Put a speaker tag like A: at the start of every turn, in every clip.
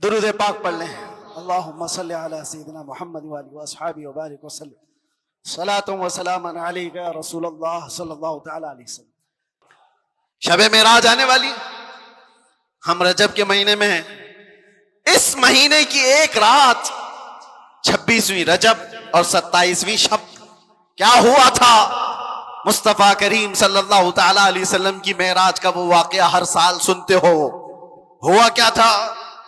A: درود پاک پڑھ لیں. اللہم صلی علی سیدنا محمد وآلہ واصحابہ وبارک وسلم. صلاۃ و سلام علیک یا رسول اللہ صلی اللہ تعالی علیہ وسلم. شب معراج آنے والی، ہم رجب کے مہینے میں ہیں. اس مہینے کی ایک رات 26ویں رجب اور 27ویں شب کیا ہوا تھا؟ مصطفیٰ کریم صلی اللہ تعالی علیہ وسلم کی معراج کا وہ واقعہ ہر سال سنتے ہو. ہوا کیا تھا؟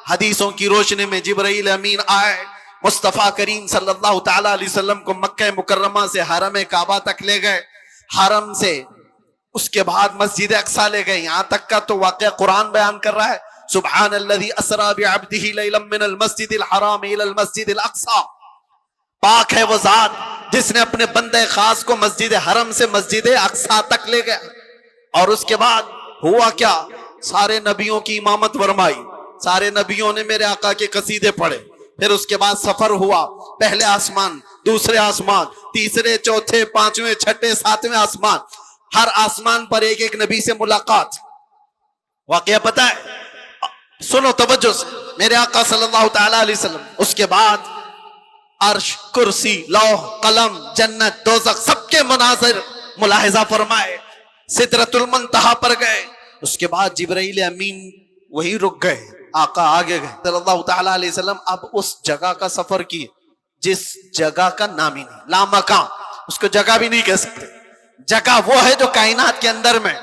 A: حدیثوں کی روشنی میں جبرائیل امین آئے، مصطفیٰ کریم صلی اللہ تعالی علیہ وسلم کو مکہ مکرمہ سے حرم کعبہ تک لے گئے، حرم سے اس کے بعد مسجد اقصی لے گئے. یہاں تک کا تو واقعہ قرآن بیان کر رہا ہے. سبحان الذی اسری بعبدہ لیلا من المسجد الحرام الی المسجد الاقصی. پاک ہے وہ ذات جس نے اپنے بندے خاص کو مسجد حرم سے مسجد اقصی تک لے گیا. اور اس کے بعد ہوا کیا؟ سارے نبیوں کی امامت فرمائی، سارے نبیوں نے میرے آقا کے قصیدے پڑھے. پھر اس کے بعد سفر ہوا، پہلے آسمان، دوسرے آسمان، تیسرے، چوتھے، پانچویں، چھٹے، ساتویں آسمان. ہر آسمان پر ایک ایک نبی سے ملاقات. واقعہ پتہ ہے؟ سنو توجہ سے. میرے آقا صلی اللہ تعالی علیہ وسلم اس کے بعد عرش، کرسی، لوح، قلم، جنت، دوزخ سب کے مناظر ملاحظہ فرمائے. سدرۃ المنتہا پر گئے. اس کے بعد جبرائیل امین وہی رک گئے، آقا آگے گئے صلی اللہ تعالی علیہ وسلم. اب اس جگہ کا سفر کیے جس جگہ کا نام ہی نہیں، لامکان، اس کو جگہ بھی نہیں کہہ سکتے. جگہ وہ ہے جو کائنات کے اندر میں،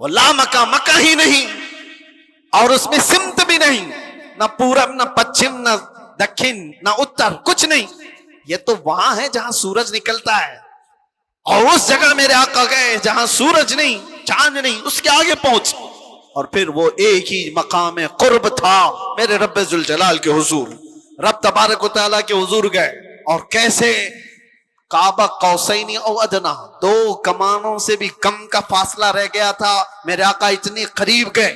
A: وہ لامکان، مکہ ہی نہیں، اور اس میں سمت بھی نہیں، نہ پورب، نہ پچھم، نہ دکھن، نہ اتر، کچھ نہیں. یہ تو وہاں ہے جہاں سورج نکلتا ہے. اور اس جگہ میرے آقا گئے جہاں سورج نہیں، چاند نہیں، اس کے آگے پہنچ. اور پھر وہ ایک ہی مقام قرب تھا میرے رب ذوالجلال کے حضور. رب تبارک و تعالیٰ کے حضور گئے، اور کیسے؟ کعبہ قوسین او ادنا، دو کمانوں سے بھی کم کا فاصلہ رہ گیا تھا. میرے آقا اتنی قریب گئے.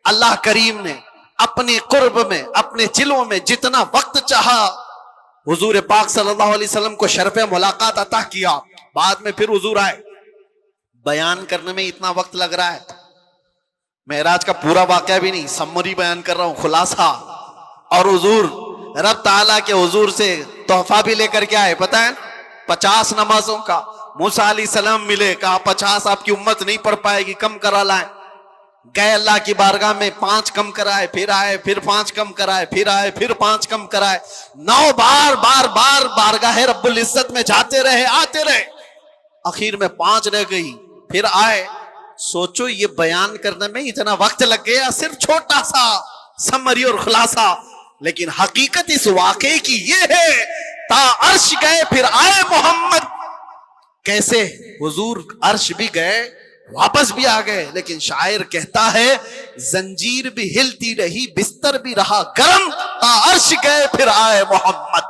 A: اللہ کریم نے اپنے قرب میں، اپنے چلوں میں جتنا وقت چاہا حضور پاک صلی اللہ علیہ وسلم کو شرف ملاقات عطا کیا. بعد میں پھر حضور آئے. بیان کرنے میں اتنا وقت لگ رہا ہے، معراج کا پورا واقعہ بھی نہیں، سمری بیان کر رہا ہوں، خلاصہ. اور حضور رب تعالیٰ کے حضور سے تحفہ بھی لے کر کے آئے. پتہ ہے 50 نمازوں کا. موسیٰ علیہ السلام ملے، کہا 50 آپ کی امت نہیں پڑھ پائے گی، کم کرا لائیں. گئے اللہ کی بارگاہ میں، 5 کم کرائے، پھر آئے، پھر 5 کم کرائے، پھر آئے، پھر 5 کم کرائے. 9 بار بارگاہ رب العزت میں جاتے رہے، آتے رہے. آخر میں 5 رہ گئی، پھر آئے. سوچو یہ بیان کرنے میں اتنا وقت لگ گیا، صرف چھوٹا سا سمری اور خلاصہ. لیکن حقیقت اس واقعے کی یہ ہے، تا عرش گئے پھر آئے محمد. کیسے؟ حضور عرش بھی گئے، واپس بھی آ گئے. لیکن شاعر کہتا ہے زنجیر بھی ہلتی رہی، بستر بھی رہا گرم، تا عرش گئے پھر آئے محمد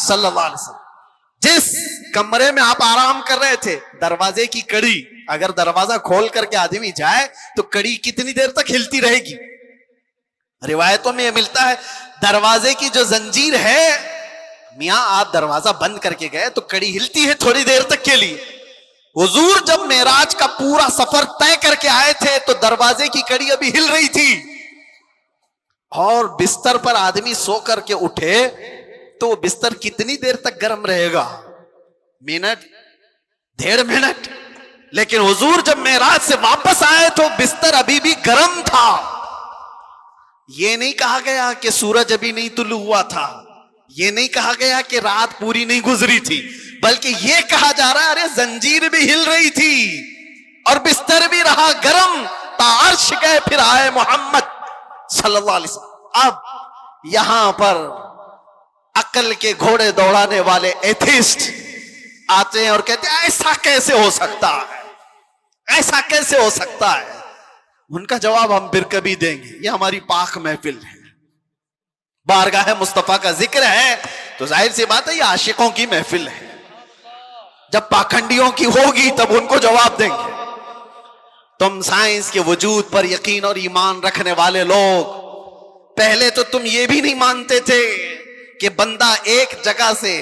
A: صلی اللہ علیہ وسلم. جس کمرے میں آپ آرام کر رہے تھے، دروازے کی کڑی، اگر دروازہ کھول کر کے آدمی جائے تو کڑی کتنی دیر تک ہلتی رہے گی؟ روایتوں میں یہ ملتا ہے دروازے کی جو زنجیر ہے، میاں آپ دروازہ بند کر کے گئے تو کڑی ہلتی ہے تھوڑی دیر تک کے لیے. حضور جب معراج کا پورا سفر طے کر کے آئے تھے تو دروازے کی کڑی ابھی ہل رہی تھی. اور بستر پر آدمی سو کر کے اٹھے تو بستر کتنی دیر تک گرم رہے گا؟ Minute, 1.5 minute. لیکن حضور جب معراج سے واپس آئے تو بستر ابھی بھی گرم تھا. یہ نہیں کہا گیا کہ سورج ابھی نہیں طلوع ہوا تھا، یہ نہیں کہا گیا کہ رات پوری نہیں گزری تھی، بلکہ یہ کہا جا رہا ہے ارے زنجیر بھی ہل رہی تھی اور بستر بھی رہا گرم، تا عرش گئے پھر آئے محمد صلی اللہ علیہ وسلم. اب یہاں پر عقل کے گھوڑے دوڑانے والے ایتھیسٹ آتے ہیں اور کہتے ہیں ایسا کیسے ہو سکتا ہے، ایسا کیسے ہو سکتا ہے. ان کا جواب ہم پھر کبھی دیں گے. یہ ہماری پاک محفل ہے، بارگاہ مصطفیٰ کا ذکر ہے تو ظاہر سی بات ہے یہ عاشقوں کی محفل ہے. جب پاکھنڈیوں کی ہوگی تب ان کو جواب دیں گے. تم سائنس کے وجود پر یقین اور ایمان رکھنے والے لوگ، پہلے تو تم یہ بھی نہیں مانتے تھے کہ بندہ ایک جگہ سے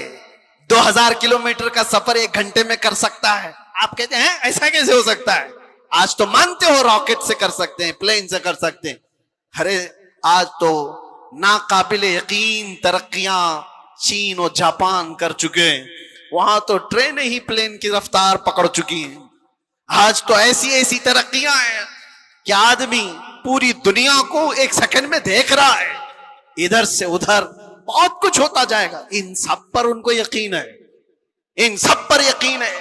A: 2000 کلومیٹر کا سفر 1 گھنٹے میں کر سکتا ہے. آپ کہتے ہیں ایسا کیسے ہو سکتا ہے؟ آج تو مانتے ہو راکٹ سے کر سکتے ہیں، پلین سے کر سکتے ہیں. ارے آج تو ناقابل یقین ترقیاں چین اور جاپان کر چکے ہیں، وہاں تو ٹرینیں ہی پلین کی رفتار پکڑ چکی ہیں۔ آج تو ایسی ایسی ترقیاں ہیں کہ آدمی پوری دنیا کو ایک سیکنڈ میں دیکھ رہا ہے، ادھر سے ادھر بہت کچھ ہوتا جائے گا۔ ان سب پر ان کو یقین ہے، ان سب پر یقین ہے،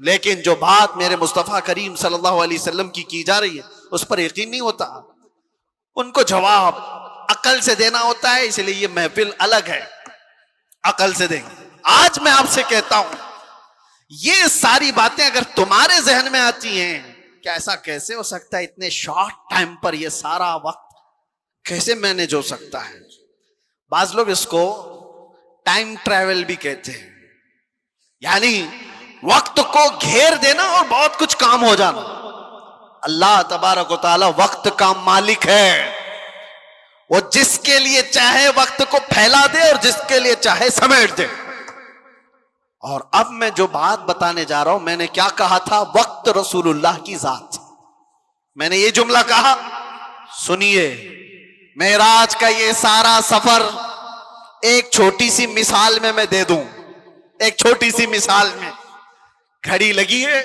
A: لیکن جو بات میرے مصطفیٰ کریم صلی اللہ علیہ وسلم کی جا رہی ہے اس پر یقین نہیں ہوتا۔ ان کو جواب عقل سے دینا ہوتا ہے، اس لیے یہ محفل الگ ہے، عقل سے دیں گے۔ آج میں آپ سے کہتا ہوں، یہ ساری باتیں اگر تمہارے ذہن میں آتی ہیں کہ ایسا کیسے ہو سکتا ہے، اتنے شارٹ ٹائم پر یہ سارا وقت کیسے مینج ہو سکتا ہے۔ بعض لوگ اس کو ٹائم ٹریول بھی کہتے ہیں، یعنی وقت کو گھیر دینا اور بہت کچھ کام ہو جانا۔ اللہ تبارک و تعالی وقت کا مالک ہے، وہ جس کے لیے چاہے وقت کو پھیلا دے اور جس کے لیے چاہے سمیٹ دے۔ اور اب میں جو بات بتانے جا رہا ہوں، میں نے کیا کہا تھا؟ وقت رسول اللہ کی ذات۔ میں نے یہ جملہ کہا، سنیے، معراج کا یہ سارا سفر ایک چھوٹی سی مثال میں دے دوں، ایک چھوٹی سی مثال میں۔ گھڑی لگی ہے،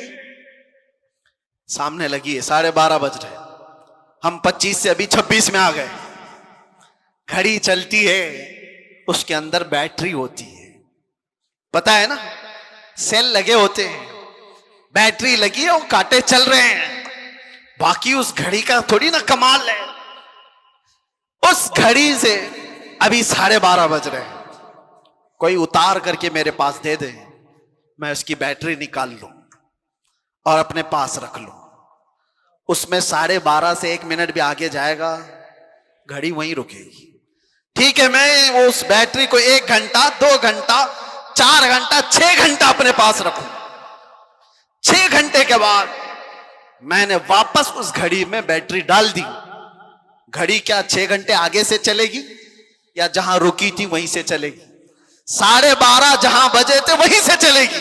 A: سامنے لگی ہے، 12:30 بج رہے، ہم 25 سے ابھی 26 میں آ گئے۔ گھڑی چلتی ہے، اس کے اندر بیٹری ہوتی ہے، پتا ہے نا، سیل لگے ہوتے ہیں، بیٹری لگی ہے اور کانٹے چل رہے ہیں۔ باقی اس گھڑی کا تھوڑی نا کمال ہے۔ اس گھڑی سے ابھی 12:30 بج رہے ہیں، کوئی اتار کر کے میرے پاس دے دے، میں اس کی بیٹری نکال لوں اور اپنے پاس رکھ لوں، اس میں 12:30 سے 1 منٹ بھی آگے جائے گا، گھڑی وہیں رکے گی۔ ٹھیک ہے، میں اس بیٹری کو 1 گھنٹہ 2 گھنٹہ 4 گھنٹہ 6 گھنٹہ اپنے پاس رکھوں، 6 گھنٹے کے بعد میں نے واپس اس گھڑی میں بیٹری ڈال دی۔ گھڑی کیا 6 گھنٹے آگے سے چلے گی یا جہاں رکی تھی وہیں سے چلے گی؟ 12:30 جہاں بجے تھے وہیں سے چلے گی۔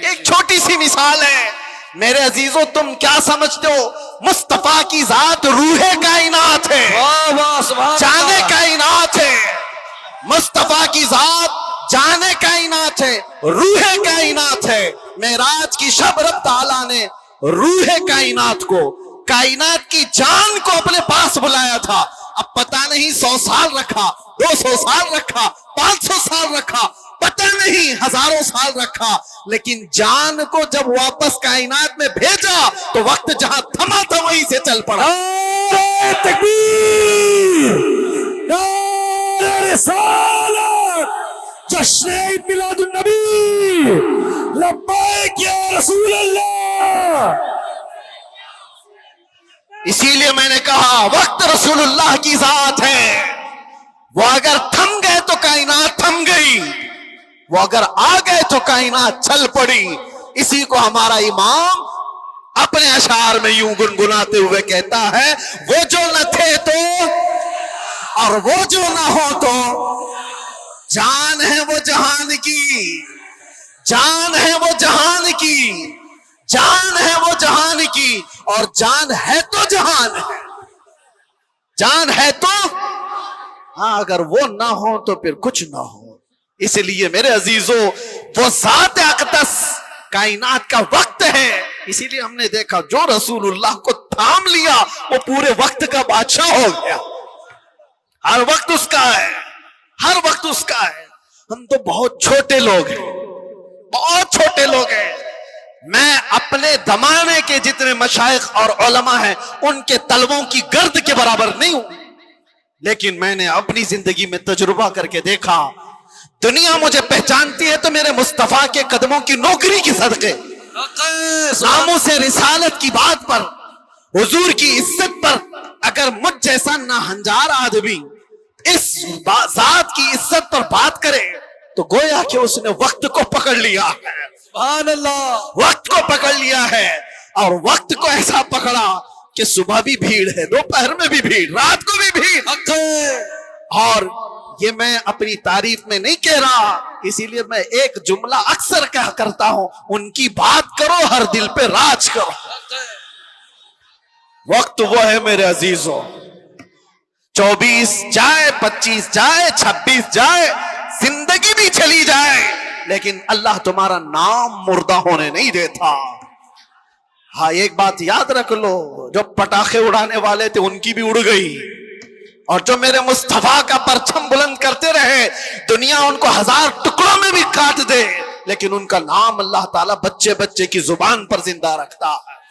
A: ایک چھوٹی سی مثال ہے میرے عزیزوں، تم کیا سمجھتے ہو؟ مصطفیٰ کی ذات روح کائنات ہے، جان کائنات ہے۔ مصطفیٰ کی ذات جان کائنات ہے، روح کائنات ہے۔ معراج کی شب رب تعالیٰ نے روح کائنات کو، کائنات کی جان کو اپنے پاس بلایا تھا۔ اب پتہ نہیں 100 سال رکھا، 200 سال رکھا، 500 سال رکھا، پتہ نہیں ہزاروں سال رکھا، لیکن جان کو جب واپس کائنات میں بھیجا تو وقت جہاں تھما تھا وہیں سے چل پڑا۔
B: نعرہ تکبیر، نعرہ رسالت، جشن عید میلاد النبی، لبیک یا رسول اللہ۔
A: اسی لیے میں نے کہا وقت رسول اللہ کی ذات ہے، وہ اگر تھم گئے تو کائنات تھم گئی، وہ اگر آ گئے تو کائنات چل پڑی۔ اسی کو ہمارا امام اپنے اشعار میں یوں گنگناتے ہوئے کہتا ہے، وہ جو نہ تھے تو اور وہ جو نہ ہو تو، جان ہے وہ جہان کی، جان ہے وہ جہان کی، جان ہے وہ جہان کی، اور جان ہے تو جہان ہے، جان ہے تو ہاں، اگر وہ نہ ہو تو پھر کچھ نہ ہو۔ اس لیے میرے عزیزوں، وہ ذات اقدس کائنات کا وقت ہے۔ اسی لیے ہم نے دیکھا جو رسول اللہ کو تھام لیا وہ پورے وقت کا بادشاہ ہو گیا، ہر وقت اس کا ہے، ہر وقت اس کا ہے۔ ہم تو بہت چھوٹے لوگ ہیں، بہت چھوٹے لوگ ہیں۔ میں اپنے زمانے کے جتنے مشائخ اور علماء ہیں ان کے طلبوں کی گرد کے برابر نہیں ہوں، لیکن میں نے اپنی زندگی میں تجربہ کر کے دیکھا، دنیا مجھے پہچانتی ہے تو میرے مصطفیٰ کے قدموں کی نوکری کی صدقے، ناموس رسالت کی بات پر، حضور کی عزت پر، اگر مجھ جیسا ناہنجار آدمی اس ذات کی عزت پر بات کرے تو گویا کہ اس نے وقت کو پکڑ لیا ہے۔
B: سبحان اللہ،
A: وقت کو پکڑ لیا ہے، اور وقت کو ایسا پکڑا کہ صبح بھی بھیڑ ہے، دوپہر میں بھی بھیڑ، رات کو بھی بھیڑ۔ اور یہ میں اپنی تعریف میں نہیں کہہ رہا، اسی لیے میں ایک جملہ اکثر کہا کرتا ہوں، ان کی بات کرو ہر دل پہ راج کرو۔ وقت وہ ہے میرے عزیزوں 24 جائے، 25 جائے، 26 جائے، زندگی بھی چلی جائے، لیکن اللہ تمہارا نام مردہ ہونے نہیں دیتا۔ ہاں ایک بات یاد رکھ لو، جو پٹاخے اڑانے والے تھے ان کی بھی اڑ گئی، اور جو میرے مصطفیٰ کا پرچم بلند کرتے رہے، دنیا ان کو 1000 ٹکڑوں میں بھی کاٹ دے، لیکن ان کا نام اللہ تعالیٰ بچے بچے کی زبان پر زندہ رکھتا ہے۔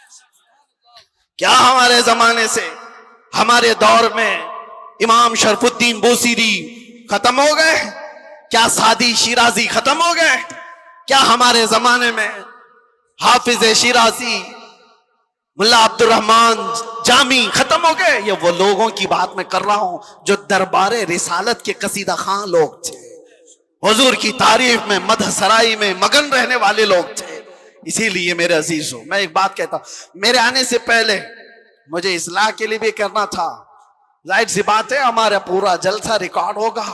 A: کیا ہمارے زمانے سے، ہمارے دور میں امام شرف الدین بوصیری ختم ہو گئے؟ کیا سعدی شیرازی ختم ہو گئے؟ کیا ہمارے زمانے میں حافظ شیرازی، ملا عبد الرحمن جامی ختم ہو گئے؟ یہ وہ لوگوں کی بات میں کر رہا ہوں جو دربار رسالت کے قصیدہ خان لوگ تھے، حضور کی تعریف میں، مدح سرائی میں مگن رہنے والے لوگ تھے۔ اسی لیے میرے عزیزوں، میں ایک بات کہتا ہوں، میرے آنے سے پہلے مجھے اصلاح کے لیے بھی کرنا تھا۔ ظاہر سی بات ہے ہمارا پورا جلسہ ریکارڈ ہوگا،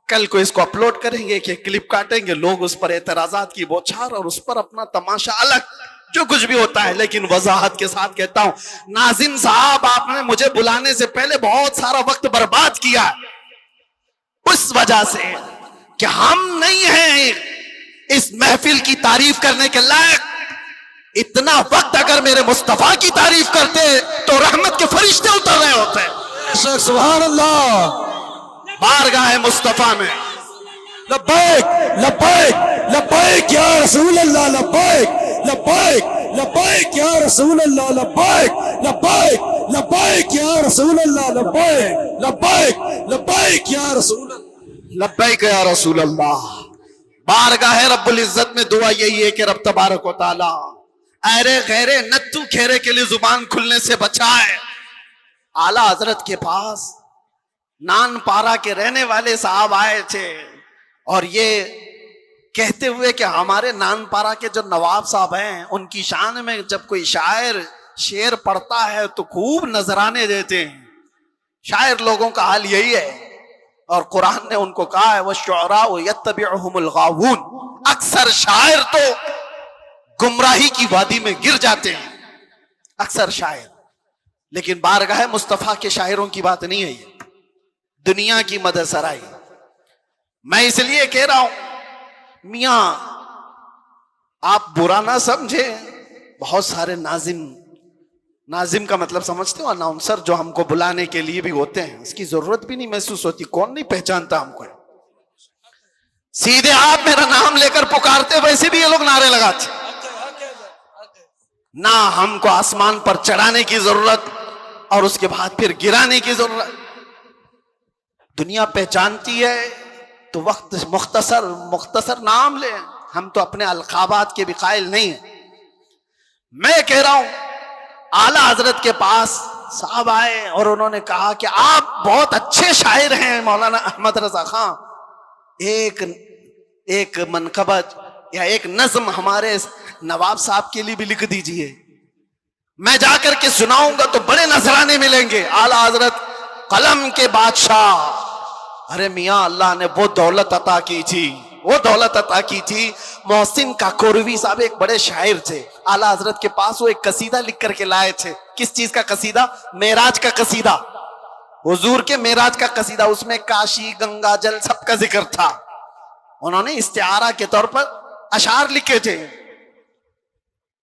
A: کل کو اس کو اپلوڈ کریں گے کہ کلپ کاٹیں گے، لوگ اس پر اعتراضات کی بوچھار اور اس پر اپنا تماشا الگ جو کچھ بھی ہوتا ہے، لیکن وضاحت کے ساتھ کہتا ہوں، ناظم صاحب آپ نے مجھے بلانے سے پہلے بہت سارا وقت برباد کیا اس وجہ سے کہ ہم نہیں ہیں اس محفل کی تعریف کرنے کے لائق۔ اتنا وقت اگر میرے مصطفیٰ کی تعریف کرتے تو رحمت کے فرشتے اتر رہے ہوتے۔
B: سبحان اللہ،
A: بارگاہ مصطفیٰ میں
B: لبیک لبیک لبیک یا رسول اللہ، لبیک لبیک لبیک یا رسول اللہ، لبیک لبیک لبیک یا رسول اللہ، لبیک لبیک لبیک یا رسول اللہ،
A: لبیک یا رسول اللہ۔ بارگاہ رب العزت میں دعا یہی ہے کہ رب تبارک و تعالی ایرے غیرے نتو کھیرے کے لیے زبان کھلنے سے بچائے۔ اعلیٰ حضرت کے پاس نان پارا کے رہنے والے صاحب آئے تھے اور یہ کہتے ہوئے کہ ہمارے نان پارا کے جو نواب صاحب ہیں ان کی شان میں جب کوئی شاعر شعر پڑھتا ہے تو خوب نذرانے دیتے ہیں۔ شاعر لوگوں کا حال یہی ہے، اور قرآن نے ان کو کہا ہے وَالشُّعَرَاءُ يَتَّبِعُهُمُ الْغَاوُونَ، اکثر شاعر تو گمراہی کی وادی میں گر جاتے ہیں، اکثر شاعر۔ لیکن بارگاہ مصطفیٰ کے شاعروں کی بات نہیں ہے، یہ دنیا کی مدح سرائی۔ میں اس لیے کہہ رہا ہوں میاں آپ برا نہ سمجھے، بہت سارے ناظم کا مطلب سمجھتے ہو، اناؤنسر جو ہم کو بلانے کے لیے بھی ہوتے ہیں، اس کی ضرورت بھی نہیں محسوس ہوتی، کون نہیں پہچانتا ہم کو، سیدھے آپ میرا نام لے کر پکارتے، ویسے بھی یہ لوگ نعرے لگاتے۔ نہ ہم کو آسمان پر چڑھانے کی ضرورت اور اس کے بعد پھر گرانے کی ضرورت۔ دنیا پہچانتی ہے تو وقت مختصر نام لیں، ہم تو اپنے القابات کے بھی قائل نہیں ہیں۔ میں کہہ رہا ہوں اعلیٰ حضرت کے پاس صاحب آئے اور انہوں نے کہا کہ آپ بہت اچھے شاعر ہیں مولانا احمد رضا خان، ایک منقبت یا ایک نظم ہمارے نواب صاحب کے لیے بھی لکھ دیجئے، میں جا کر کے سناؤں گا تو بڑے نذرانے ملیں گے۔ اعلیٰ حضرت قلم کے بادشاہ، ارے میاں اللہ نے وہ دولت عطا کی تھی، وہ دولت عطا کی تھی۔ محسن کاکوروی صاحب ایک بڑے شاعر تھے، اعلیٰ حضرت کے پاس وہ ایک قصیدہ لکھ کر کے لائے تھے۔ کس چیز کا قصیدہ؟ معراج کا قصیدہ، حضور کے معراج کا قصیدہ، اس میں کاشی، گنگا جل سب کا ذکر تھا۔ انہوں نے استعارہ کے طور پر اشعار لکھے تھے،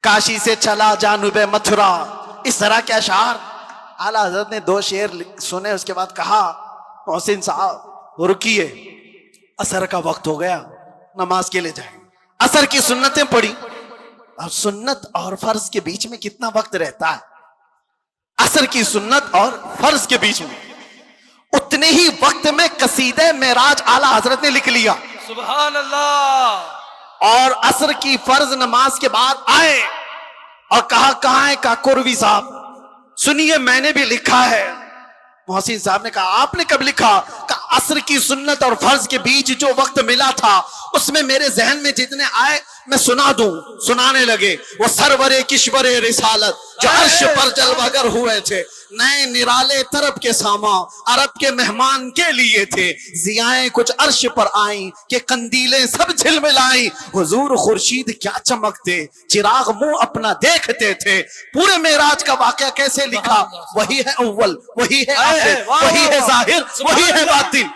A: کاشی سے چلا جانب متھرا، اس طرح کے اشعار۔ اعلیٰ حضرت نے 2 شعر سنے، اس کے بعد کہا محسن صاحب رکیے، عصر کا وقت ہو گیا، نماز کے لیے جائیں۔ عصر کی سنتیں پڑھی، اور سنت اور فرض کے بیچ میں کتنا وقت رہتا ہے؟ عصر کی سنت اور فرض کے بیچ میں اتنے ہی وقت میں قصیدہ معراج اعلیٰ حضرت نے لکھ لیا۔
B: سبحان اللہ۔
A: اور عصر کی فرض نماز کے بعد آئے اور کہا کہاں ہے کاکوروی صاحب، سنیے میں نے بھی لکھا ہے۔ محسن صاحب نے کہا آپ نے کب لکھا؟ کہ عصر کی سنت اور فرض کے بیچ جو وقت ملا تھا اس میں میرے ذہن میں جتنے آئے میں سنا دوں. سنانے لگے وہ سرور کشور رسالت جو عرش پر جلوہ گر ہوئے تھے. نئے نرالے طرب کے ساما عرب کے مہمان کے لیے تھے. ضیائیں کچھ عرش پر آئیں کہ قندیلیں سب جھلملائیں. حضور خورشید کیا چمکتے چراغ منہ اپنا دیکھتے تھے. پورے معراج کا واقعہ کیسے لکھا؟ وہی ہے اول، وہی ہے آخر، وہی ہے ظاہر، وہی ہے باطن.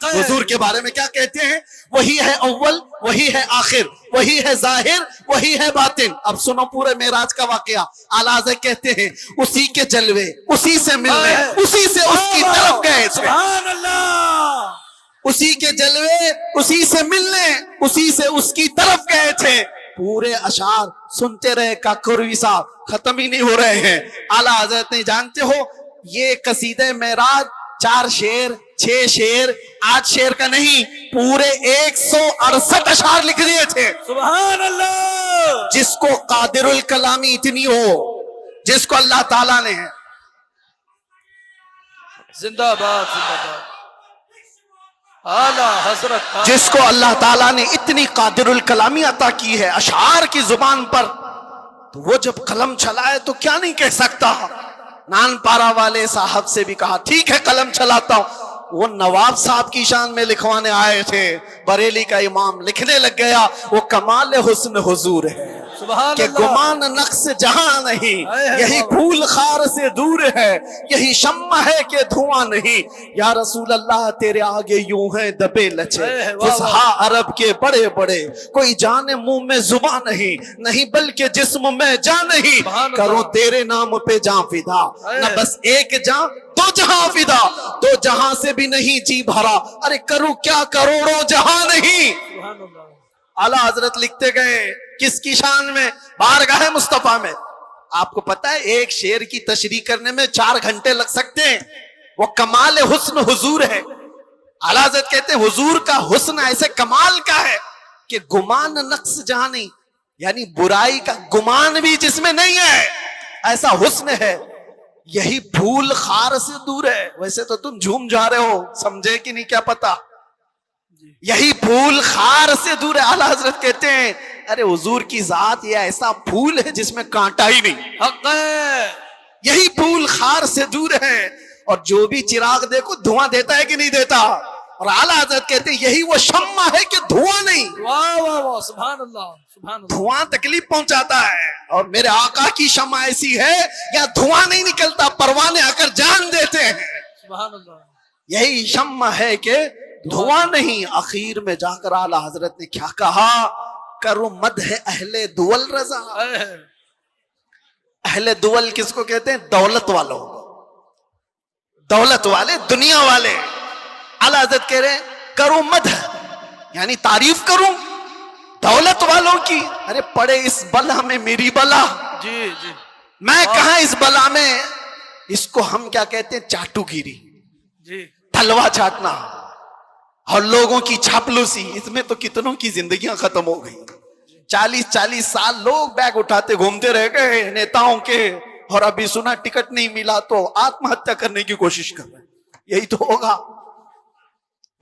A: حضور کے بارے میں کیا کہتے ہیں؟ وہی ہے اول، وہی ہے آخر، وہی ہے ظاہر، وہی ہے باطن. اب سنو پورے معراج کا واقعہ. اعلیٰ حضرت کہتے ہیں اسی کے جلوے اسی سے ملنے اسی سے اس کی طرف گئے تھے.
B: سبحان اللہ.
A: اسی کے جلوے اسی سے ملنے اسی سے اس کی طرف گئے تھے. پورے اشعار سنتے رہے کاکروی صاحب ختم ہی نہیں ہو رہے ہیں. اعلیٰ حضرت نے جانتے ہو یہ قصیدہ معراج 4 شعر 6 شعر 8 شعر کا نہیں پورے 168 اشعار لکھ دیے تھے.
B: سبحان اللہ.
A: جس کو قادر الکلامی اتنی ہو، جس کو اللہ تعالیٰ نے
B: زندہ باد زندہ باد اعلیٰ حضرت.
A: جس کو اللہ تعالیٰ نے اتنی قادر الکلامی عطا کی ہے اشعار کی زبان پر، تو وہ جب قلم چلائے تو کیا نہیں کہہ سکتا. نان پارا والے صاحب سے بھی کہا ٹھیک ہے قلم چلاتا ہوں. وہ نواب صاحب کی شان میں لکھوانے آئے تھے. بریلی کا امام لکھنے لگ گیا وہ کمال حسن حضور ہے کہ گمان نقص جہاں نہیں، یہی پھول خار سے دور ہے، یہی شمع ہے کہ دھواں نہیں. یا رسول اللہ تیرے آگے یوں ہیں دبے لچے فصحا عرب کے بڑے بڑے، کوئی جان منہ میں زباں نہیں بلکہ جسم میں جان نہیں. کروں تیرے نام پہ جان فدا، نہ بس ایک جان دو جہاں فدا، دو جہاں سے بھی نہیں جی بھرا، ارے کروں کیا کروڑوں جہاں نہیں. اعلیٰ حضرت لکھتے گئے کس کی شان میں؟ بارگاہ مصطفیٰ میں. آپ کو پتا ہے ایک شعر کی تشریح کرنے میں 4 گھنٹے لگ سکتے ہیں. وہ کمال حسن حضور ہے. اعلیٰ حضرت کہتے ہیں حضور کا حسن ایسے کمال کا ہے کہ گمان نقص جہاں نہیں، یعنی برائی کا گمان بھی جس میں نہیں ہے، ایسا حسن ہے. یہی پھول خار سے دور ہے. ویسے تو تم جھوم جا رہے ہو، سمجھے کہ نہیں کیا پتا. یہی پھول خار سے دور ہے. اعلیٰ حضرت کہتے ہیں ارے حضور کی ذات یہ ایسا پھول ہے جس میں کانٹا ہی نہیں.
B: حق ہے.
A: یہی پھول خار سے دور ہے. اور جو بھی چراغ دیکھو دھواں دیتا ہے کہ نہیں دیتا. اور اعلیٰ حضرت کہتے ہیں یہی وہ شمع ہے کہ دھواں نہیں.
B: واہ واہ واہ سبحان اللہ سبحان اللہ.
A: دھواں تکلیف پہنچاتا ہے اور میرے آقا کی شمع ایسی ہے یا دھواں نہیں نکلتا، پروانے آ کر جان دیتے ہیں.
B: سبحان اللہ.
A: یہی شمع ہے کہ دھواں نہیں. اخیر میں جا کر اعلیٰ حضرت نے کیا کہا؟ کرو مدح اہل دول رضا. اہل دول کس کو کہتے ہیں؟ دولت والوں، دولت والے، دنیا والے. اعلیٰ حضرت کہہ رہے ہیں کرو مدح یعنی تعریف کروں دولت والوں کی. ارے پڑے اس بلا میں میری بلا.
B: جی جی.
A: میں کہاں اس بلا میں. اس کو ہم کیا کہتے ہیں؟ چاٹو گیری،
B: جی
A: تلوا چاٹنا اور لوگوں کی چاپلوسی. اس میں تو کتنوں کی زندگیاں ختم ہو گئی. 40 سال لوگ بیگ اٹھاتے گھومتے رہ گئے نیتاؤں کے، اور ابھی سنا ٹکٹ نہیں ملا تو آتم ہتیا کرنے کی کوشش کر رہے ہیں. یہی تو ہوگا.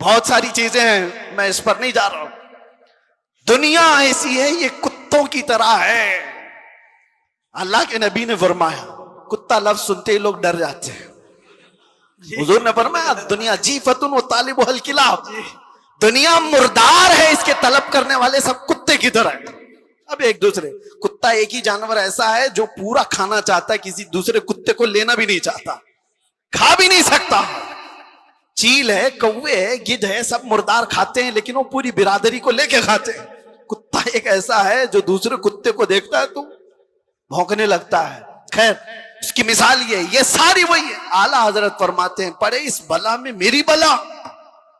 A: بہت ساری چیزیں ہیں، میں اس پر نہیں جا رہا ہوں. دنیا ایسی ہے یہ کتوں کی طرح ہے. اللہ کے نبی نے فرمایا کتا لفظ سنتے ہی لوگ ڈر جاتے ہیں. حضور نے فرمایا دنیا جیفتن و طالب الکلاب، دنیا مردار ہے، اس کے طلب کرنے والے سب کتے کی طرح ہیں. اب ایک دوسرے، کتا ایک ہی جانور ایسا ہے جو پورا کھانا چاہتا ہے، کسی دوسرے کتے کو لینا بھی نہیں چاہتا، کھا بھی نہیں سکتا. چیل ہے، کوے ہے، گدھ ہے، سب مردار کھاتے ہیں لیکن وہ پوری برادری کو لے کے کھاتے ہیں. کتا ایک ایسا ہے جو دوسرے کتے کو دیکھتا ہے تو بھونکنے لگتا ہے. خیر اس کی مثال یہ ساری وہی ہے. اعلیٰ حضرت فرماتے ہیں پڑے اس بلا میں میری بلا.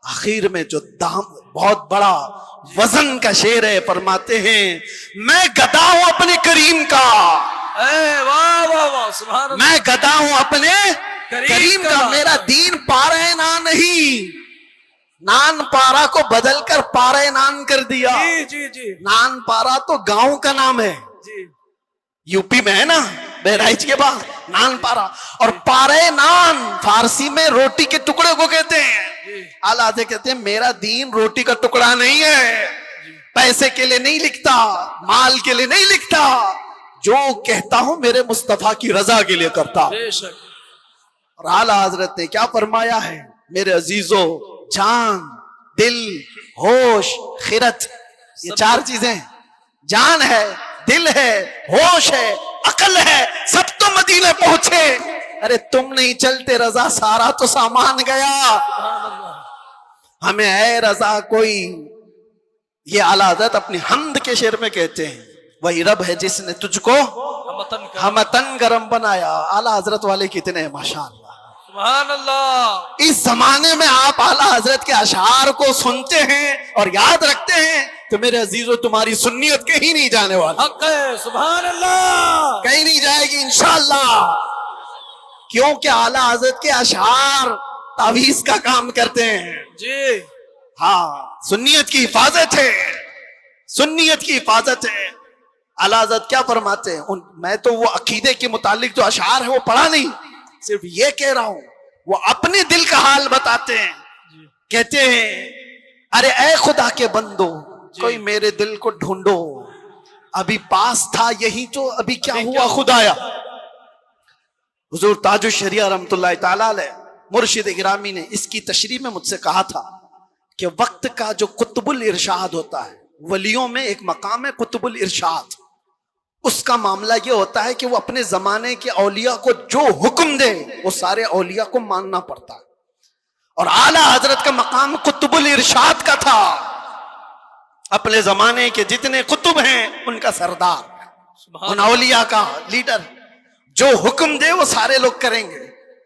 A: آخر میں جو دام بہت بڑا وزن کا شعر ہے، فرماتے ہیں میں گدا ہوں اپنے کریم کا.
B: واہ واہ واہ سبحان اللہ.
A: میں گدا ہوں اپنے کریم کا. میرا دین پارے نان نہیں، نان پارا کو بدل کر پارے نان کر دیا.
B: جی جی جی.
A: نان پارا تو گاؤں کا نام ہے،
B: جی
A: یو پی میں ہے نا، بہرائچ کے بعد نان پارا. اور پارے نان فارسی میں روٹی کے ٹکڑے کو کہتے ہیں. اعلیٰ حضرت کہتے ہیں میرا دین روٹی کا ٹکڑا نہیں ہے، پیسے کے لیے نہیں لکھتا, مال کے لیے نہیں لکھتا, جو کہتا ہوں میرے مصطفیٰ کی رضا کے لیے کرتا ہوں.
B: بے شک.
A: اور اعلیٰ حضرت نے کیا فرمایا ہے میرے عزیزو, جان, دل, ہوش, خرد, یہ 4 چیزیں. جان ہے, دل ہے, ہوش ہے, عقل ہے, سب تو مدینے پہنچے. ارے تم نہیں چلتے رضا, سارا تو سامان گیا. ہمیں اے رضا کوئی, یہ اعلیٰ حضرت اپنی حمد کے شعر میں کہتے ہیں, وہی رب ہے جس نے تجھ کو ہمتن گرم بنایا. اعلیٰ حضرت والے کتنے ہیں ماشاءاللہ.
B: سبحان اللہ.
A: اس زمانے میں آپ اعلیٰ حضرت کے اشعار کو سنتے ہیں اور یاد رکھتے ہیں تو میرے عزیزو تمہاری سنیت کہیں نہیں جانے والا.
B: حق ہے. سبحان اللہ.
A: کہیں نہیں جائے گی انشاءاللہ, کیونکہ اعلیٰ حضرت کے اشعار تعویذ کا کام کرتے ہیں.
B: جی
A: ہاں, سنیت کی حفاظت ہے, سنیت کی حفاظت ہے. اعلیٰ حضرت کیا فرماتے ہیں, میں تو وہ عقیدے کے متعلق جو اشعار ہے وہ پڑھا نہیں, صرف یہ کہہ رہا ہوں, وہ اپنے دل کا حال بتاتے ہیں. کہتے ہیں ارے اے خدا کے بندو, کوئی میرے دل کو ڈھونڈو, ابھی پاس تھا یہی تو ابھی کیا ہوا خدایا. حضور تاج الشریعہ رحمۃ اللہ تعالی علیہ مرشد گرامی نے اس کی تشریح میں مجھ سے کہا تھا کہ وقت کا جو قطب الارشاد ہوتا ہے, ولیوں میں ایک مقام ہے قطب الارشاد, اس کا معاملہ یہ ہوتا ہے کہ وہ اپنے زمانے کے اولیاء کو جو حکم دے وہ سارے اولیاء کو ماننا پڑتا ہے. اور اعلیٰ حضرت کا مقام قطب الارشاد کا تھا, اپنے زمانے کے جتنے قطب ہیں ان کا سردار, ان اولیاء کا لیڈر, جو حکم دے وہ سارے لوگ کریں گے.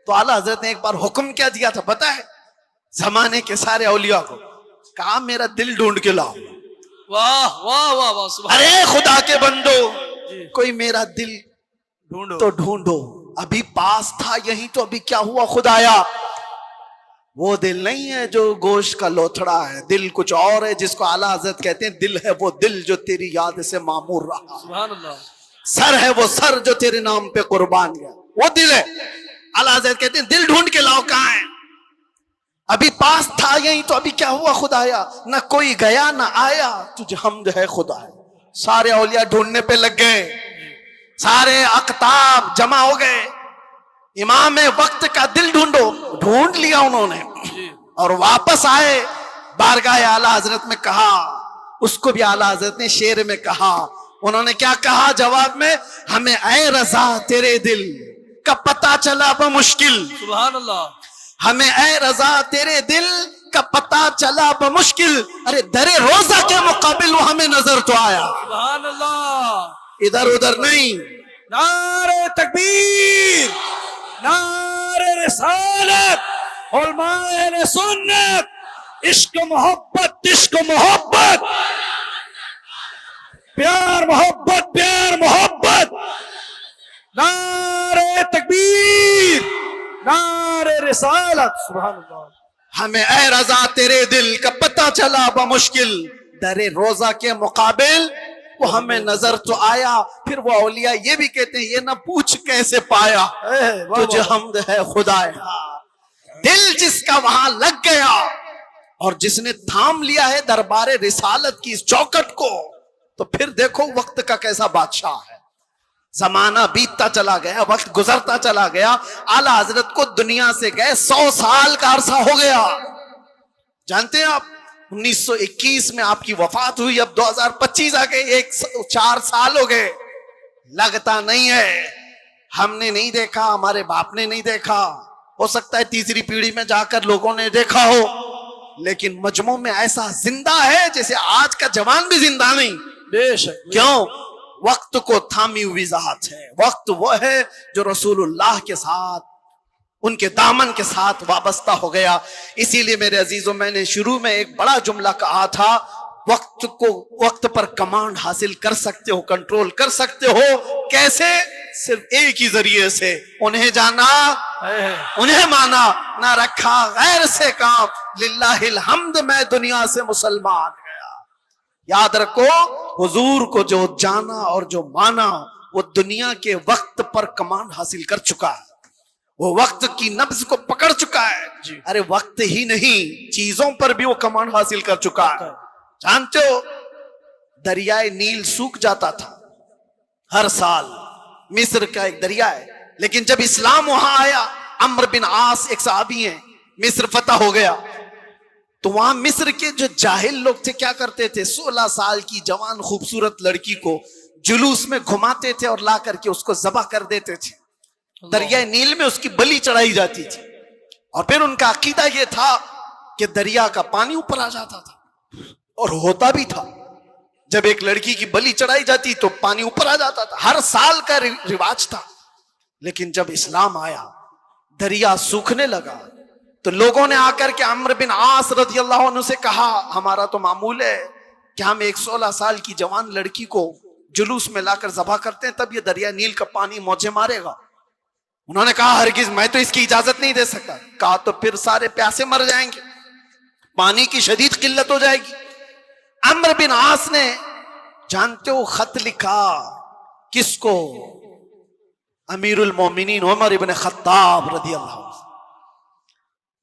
A: تو اعلیٰ حضرت نے ایک بار حکم کیا دیا تھا پتہ ہے, زمانے کے سارے اولیاء کو کہا میرا دل ڈھونڈ کے لاؤ.
B: واہ واہ واہ واہ. سبحان.
A: ارے خدا کے بندو, کوئی میرا دل
B: ڈھونڈو
A: تو ڈھونڈو, ابھی پاس تھا یہی تو ابھی کیا ہوا خدایا. وہ دل نہیں ہے جو گوشت کا لوتھڑا ہے, دل کچھ اور ہے جس کو اعلیٰ حضرت کہتے ہیں دل ہے وہ دل جو تیری یاد سے معمور رہا.
B: سبحان اللہ.
A: سر ہے وہ سر جو تیرے نام پہ قربان گیا, وہ دل ہے. اعلیٰ حضرت کہتے ہیں دل ڈھونڈ کے لاؤ, کہاں ہے, ابھی پاس تھا یہی تو ابھی کیا ہوا خدایا. نہ کوئی گیا نہ آیا, تجھے حمد ہے خدا. سارے اولیاء ڈھونڈنے پہ لگ گئے, سارے اقطاب جمع ہو گئے, امام وقت کا دل ڈھونڈو, ڈھونڈ لیا انہوں نے اور واپس آئے بارگاہ اعلیٰ حضرت میں. کہا اس کو بھی اعلیٰ حضرت نے شعر میں کہا, انہوں نے کیا کہا جواب میں, ہمیں اے رضا تیرے دل کا پتہ چلا بمشکل.
B: سبحان اللہ.
A: ہمیں اے رضا تیرے دل کا پتہ چلا بمشکل, ارے در روزہ کے مقابل وہ ہمیں نظر تو آیا.
B: سبحان اللہ.
A: ادھر ادھر نہیں.
B: نعرہ تکبیر, نعرہ رسالت, علماء اہل سنت, عشق محبت, عشق محبت, پیار محبت, پیار محبت. نعرہ تکبیر, نعرہ رسالت. سبحان اللہ.
A: ہمیں اے رضا تیرے دل کا پتہ چلا بمشکل, در روزہ کے مقابل وہ ہمیں نظر تو آیا. پھر وہ اولیاء یہ بھی کہتے ہیں یہ نہ پوچھ کیسے پایا, تجھے حمد ہے خدایا. دل جس کا وہاں لگ گیا اور جس نے تھام لیا ہے دربار رسالت کی اس چوکٹ کو, تو پھر دیکھو وقت کا کیسا بادشاہ ہے. زمانہ بیتتا چلا گیا, وقت گزرتا چلا گیا. اعلیٰ حضرت کو دنیا سے گئے 100 سال کا عرصہ ہو گیا. جانتے ہیں آپ 1921 میں آپ کی وفات ہوئی, اب 2025 آ گئے, 4 سال ہو گئے. لگتا نہیں ہے, ہم نے نہیں دیکھا, ہمارے باپ نے نہیں دیکھا, ہو سکتا ہے تیسری پیڑھی میں جا کر لوگوں نے دیکھا ہو, لیکن مجموع میں ایسا زندہ ہے جیسے آج کا جوان بھی زندہ نہیں.
B: بے شک.
A: کیوں؟ وقت کو تھامی ہوئی ذات ہے. وقت وہ ہے جو رسول اللہ کے ساتھ, ان کے دامن کے ساتھ وابستہ ہو گیا. اسی لیے میرے عزیزوں, میں نے شروع میں ایک بڑا جملہ کہا تھا, وقت پر کمانڈ حاصل کر سکتے ہو, کنٹرول کر سکتے ہو. کیسے؟ صرف ایک ہی ذریعے سے, انہیں جانا, انہیں مانا, نہ رکھا غیر سے کام. للہ الحمد میں دنیا سے مسلمان گیا. یاد رکھو, حضور کو جو جانا اور جو مانا وہ دنیا کے وقت پر کمانڈ حاصل کر چکا ہے, وہ وقت کی نبض کو پکڑ چکا ہے. ارے وقت ہی نہیں, چیزوں پر بھی وہ کمانڈ حاصل کر چکا ہے. جانتے ہو دریائے نیل سوکھ جاتا تھا ہر سال. مصر کا ایک دریا ہے, لیکن جب اسلام وہاں آیا, عمرو بن عاص ایک صحابی ہیں, مصر فتح ہو گیا, تو وہاں مصر کے جو جاہل لوگ تھے کیا کرتے تھے, 16 سال کی جوان خوبصورت لڑکی کو جلوس میں گھماتے تھے اور لا کر کے اس کو ذبح کر دیتے تھے. دریائے نیل میں اس کی بلی چڑھائی جاتی تھی, اور پھر ان کا عقیدہ یہ تھا کہ دریا کا پانی اوپر آ جاتا تھا, اور ہوتا بھی تھا. جب ایک لڑکی کی بلی چڑھائی جاتی تو پانی اوپر آ جاتا تھا, ہر سال کا رواج تھا. لیکن جب اسلام آیا, دریا سوکھنے لگا, تو لوگوں نے آ کر کے عمرو بن عاص رضی اللہ عنہ سے کہا, ہمارا تو معمول ہے کہ ہم ایک 16 سال کی جوان لڑکی کو جلوس میں لا کر ذبح کرتے ہیں, تب یہ دریا نیل کا پانی موجے مارے گا. انہوں نے کہا ہرگز میں تو اس کی اجازت نہیں دے سکتا. کہا تو پھر سارے پیاسے مر جائیں گے, پانی کی شدید قلت ہو جائے گی. عمرو بن عاص نے جانتے ہو خط لکھا کس کو, امیر المومنین عمر ابن خطاب رضی اللہ عنہ.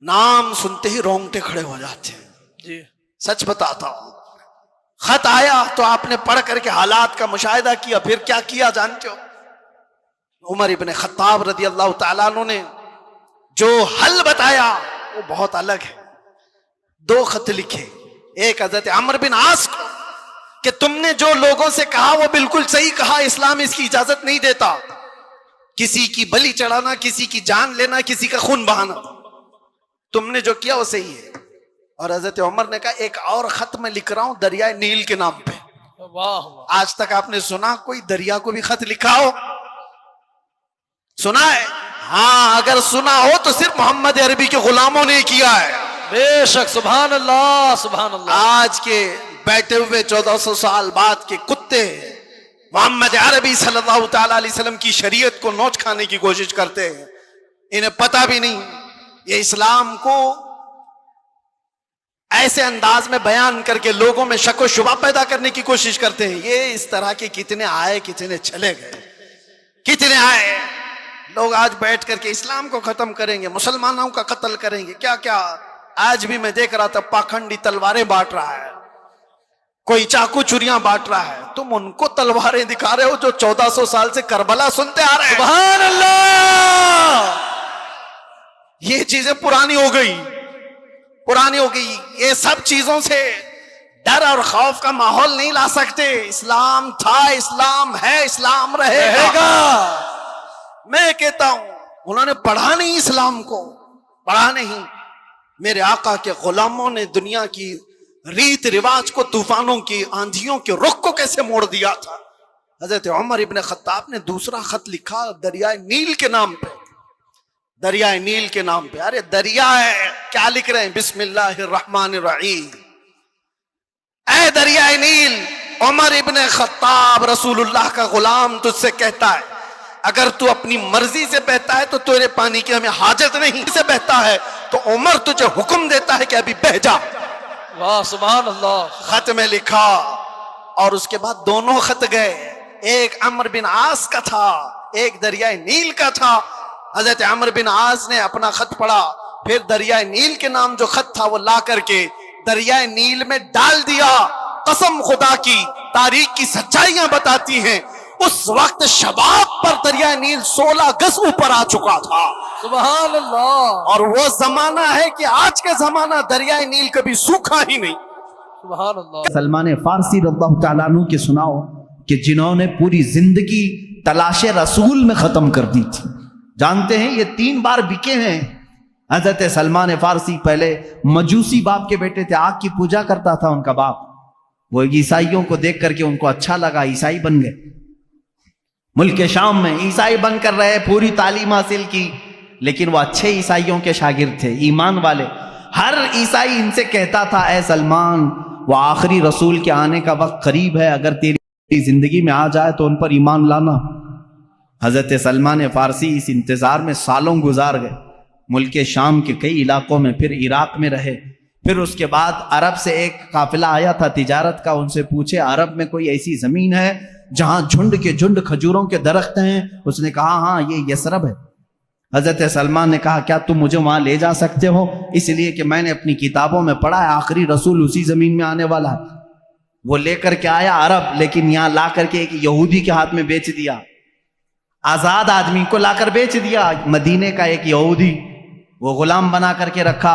A: نام سنتے ہی رونگٹے کھڑے ہو جاتے ہیں. جی سچ بتاتا ہوں, خط آیا تو آپ نے پڑھ کر کے حالات کا مشاہدہ کیا, پھر کیا کیا جانتے ہو, عمر ابن خطاب رضی اللہ تعالیٰ عنہ نے جو حل بتایا وہ بہت الگ ہے. 2 خط لکھے, ایک حضرت عمرو بن عاص کو کہ تم نے جو لوگوں سے کہا وہ بالکل صحیح کہا, اسلام اس کی اجازت نہیں دیتا, کسی کی بلی چڑھانا, کسی کی جان لینا, کسی کا خون بہانا, تم نے جو کیا وہ صحیح ہے. اور حضرت عمر نے کہا ایک اور خط میں لکھ رہا ہوں دریائے نیل کے نام پہ. آج تک آپ نے سنا کوئی دریا کو بھی خط لکھا ہو؟ سنا ہے؟ ہاں, اگر سنا ہو تو صرف محمد عربی کے غلاموں نے کیا ہے.
B: بے شک, سبحان اللہ سبحان اللہ.
A: آج کے بیٹھے ہوئے 1400 سال بعد کے کتے محمد عربی صلی اللہ تعالی علیہ وسلم کی شریعت کو نوچ کھانے کی کوشش کرتے ہیں, انہیں پتہ بھی نہیں. یہ اسلام کو ایسے انداز میں بیان کر کے لوگوں میں شک و شبہ پیدا کرنے کی کوشش کرتے ہیں. یہ اس طرح کے کتنے آئے کتنے چلے گئے, کتنے آئے. لوگ آج بیٹھ کر کے اسلام کو ختم کریں گے, مسلمانوں کا قتل کریں گے, کیا کیا. آج بھی میں دیکھ رہا تھا پاکھنڈی تلواریں بانٹ رہا ہے, کوئی چاقو چوریاں بانٹ رہا ہے. تم ان کو تلواریں دکھا رہے ہو جو 1400 سال سے کربلا سنتے آ رہے ہیں.
B: سبحان اللہ.
A: یہ چیزیں پرانی ہو گئی, پرانی ہو گئی. یہ سب چیزوں سے ڈر اور خوف کا ماحول نہیں لا سکتے. اسلام تھا, اسلام ہے, اسلام رہے گا. میں کہتا ہوں انہوں نے پڑھا نہیں اسلام کو, پڑھا نہیں. میرے آقا کے غلاموں نے دنیا کی ریت رواج کو, طوفانوں کی, آندھیوں کے رخ کو کیسے موڑ دیا تھا. حضرت عمر ابن خطاب نے دوسرا خط لکھا دریائے نیل کے نام پہ, دریائے نیل کے نام پہ. ارے دریا ہے, کیا لکھ رہے ہیں, بسم اللہ الرحمن الرحیم. اے دریائے نیل, عمر ابن خطاب رسول اللہ کا غلام تجھ سے کہتا ہے اگر تو اپنی مرضی سے بہتا ہے تو تیرے پانی کی ہمیں حاجت نہیں, سے بہتا ہے تو عمر تجھے حکم دیتا ہے کہ ابھی بہ جا.
B: واہ سبحان اللہ.
A: خط میں لکھا, اور اس کے بعد دونوں خط گئے, ایک عمرو بن عاص کا تھا, ایک دریائے نیل کا تھا. حضرت عمرو بن عاص نے اپنا خط پڑھا, پھر دریائے نیل کے نام جو خط تھا وہ لا کر کے دریائے نیل میں ڈال دیا. قسم خدا کی, تاریخ کی سچائیاں بتاتی ہیں اس وقت شباب پر دریائے نیل 16 گز اوپر آ چکا تھا.
B: سبحان اللہ.
A: اور وہ زمانہ ہے کہ آج کا زمانہ دریائے نیل کبھی سوکھا ہی نہیں.
B: سبحان اللہ.
C: سلمان فارسی رضی اللہ تعالیٰ عنہ کے سناؤ کہ جنہوں نے پوری زندگی تلاش رسول میں ختم کر دی تھی. جانتے ہیں یہ 3 بار بکے ہیں. حضرت سلمان فارسی پہلے مجوسی باپ کے بیٹے تھے, آگ کی پوجا کرتا تھا ان کا باپ. وہ عیسائیوں کو دیکھ کر کے ان کو اچھا لگا, عیسائی بن گئے. ملک شام میں عیسائی بن کر رہے, پوری تعلیم حاصل کی, لیکن وہ اچھے عیسائیوں کے شاگرد تھے, ایمان والے. ہر عیسائی ان سے کہتا تھا اے سلمان, وہ آخری رسول کے آنے کا وقت قریب ہے, اگر تیری زندگی میں آ جائے تو ان پر ایمان لانا. حضرت سلمان فارسی اس انتظار میں سالوں گزار گئے. ملک شام کے کئی علاقوں میں, پھر عراق میں رہے. پھر اس کے بعد عرب سے ایک قافلہ آیا تھا تجارت کا, ان سے پوچھے عرب میں کوئی ایسی زمین ہے جہاں جھنڈ کے جھنڈ کھجوروں کے درخت ہیں؟ اس نے کہا ہاں یہ یثرب ہے. حضرت سلمان نے کہا کیا تم مجھے وہاں لے جا سکتے ہو؟ اس لیے کہ میں نے اپنی کتابوں میں پڑھا ہے آخری رسول اسی زمین میں آنے والا ہے. وہ لے کر کے آیا عرب، لیکن یہاں لا کر کے ایک یہودی کے ہاتھ میں بیچ دیا، آزاد آدمی کو لا کر بیچ دیا، مدینے کا ایک یہودی، وہ غلام بنا کر کے رکھا،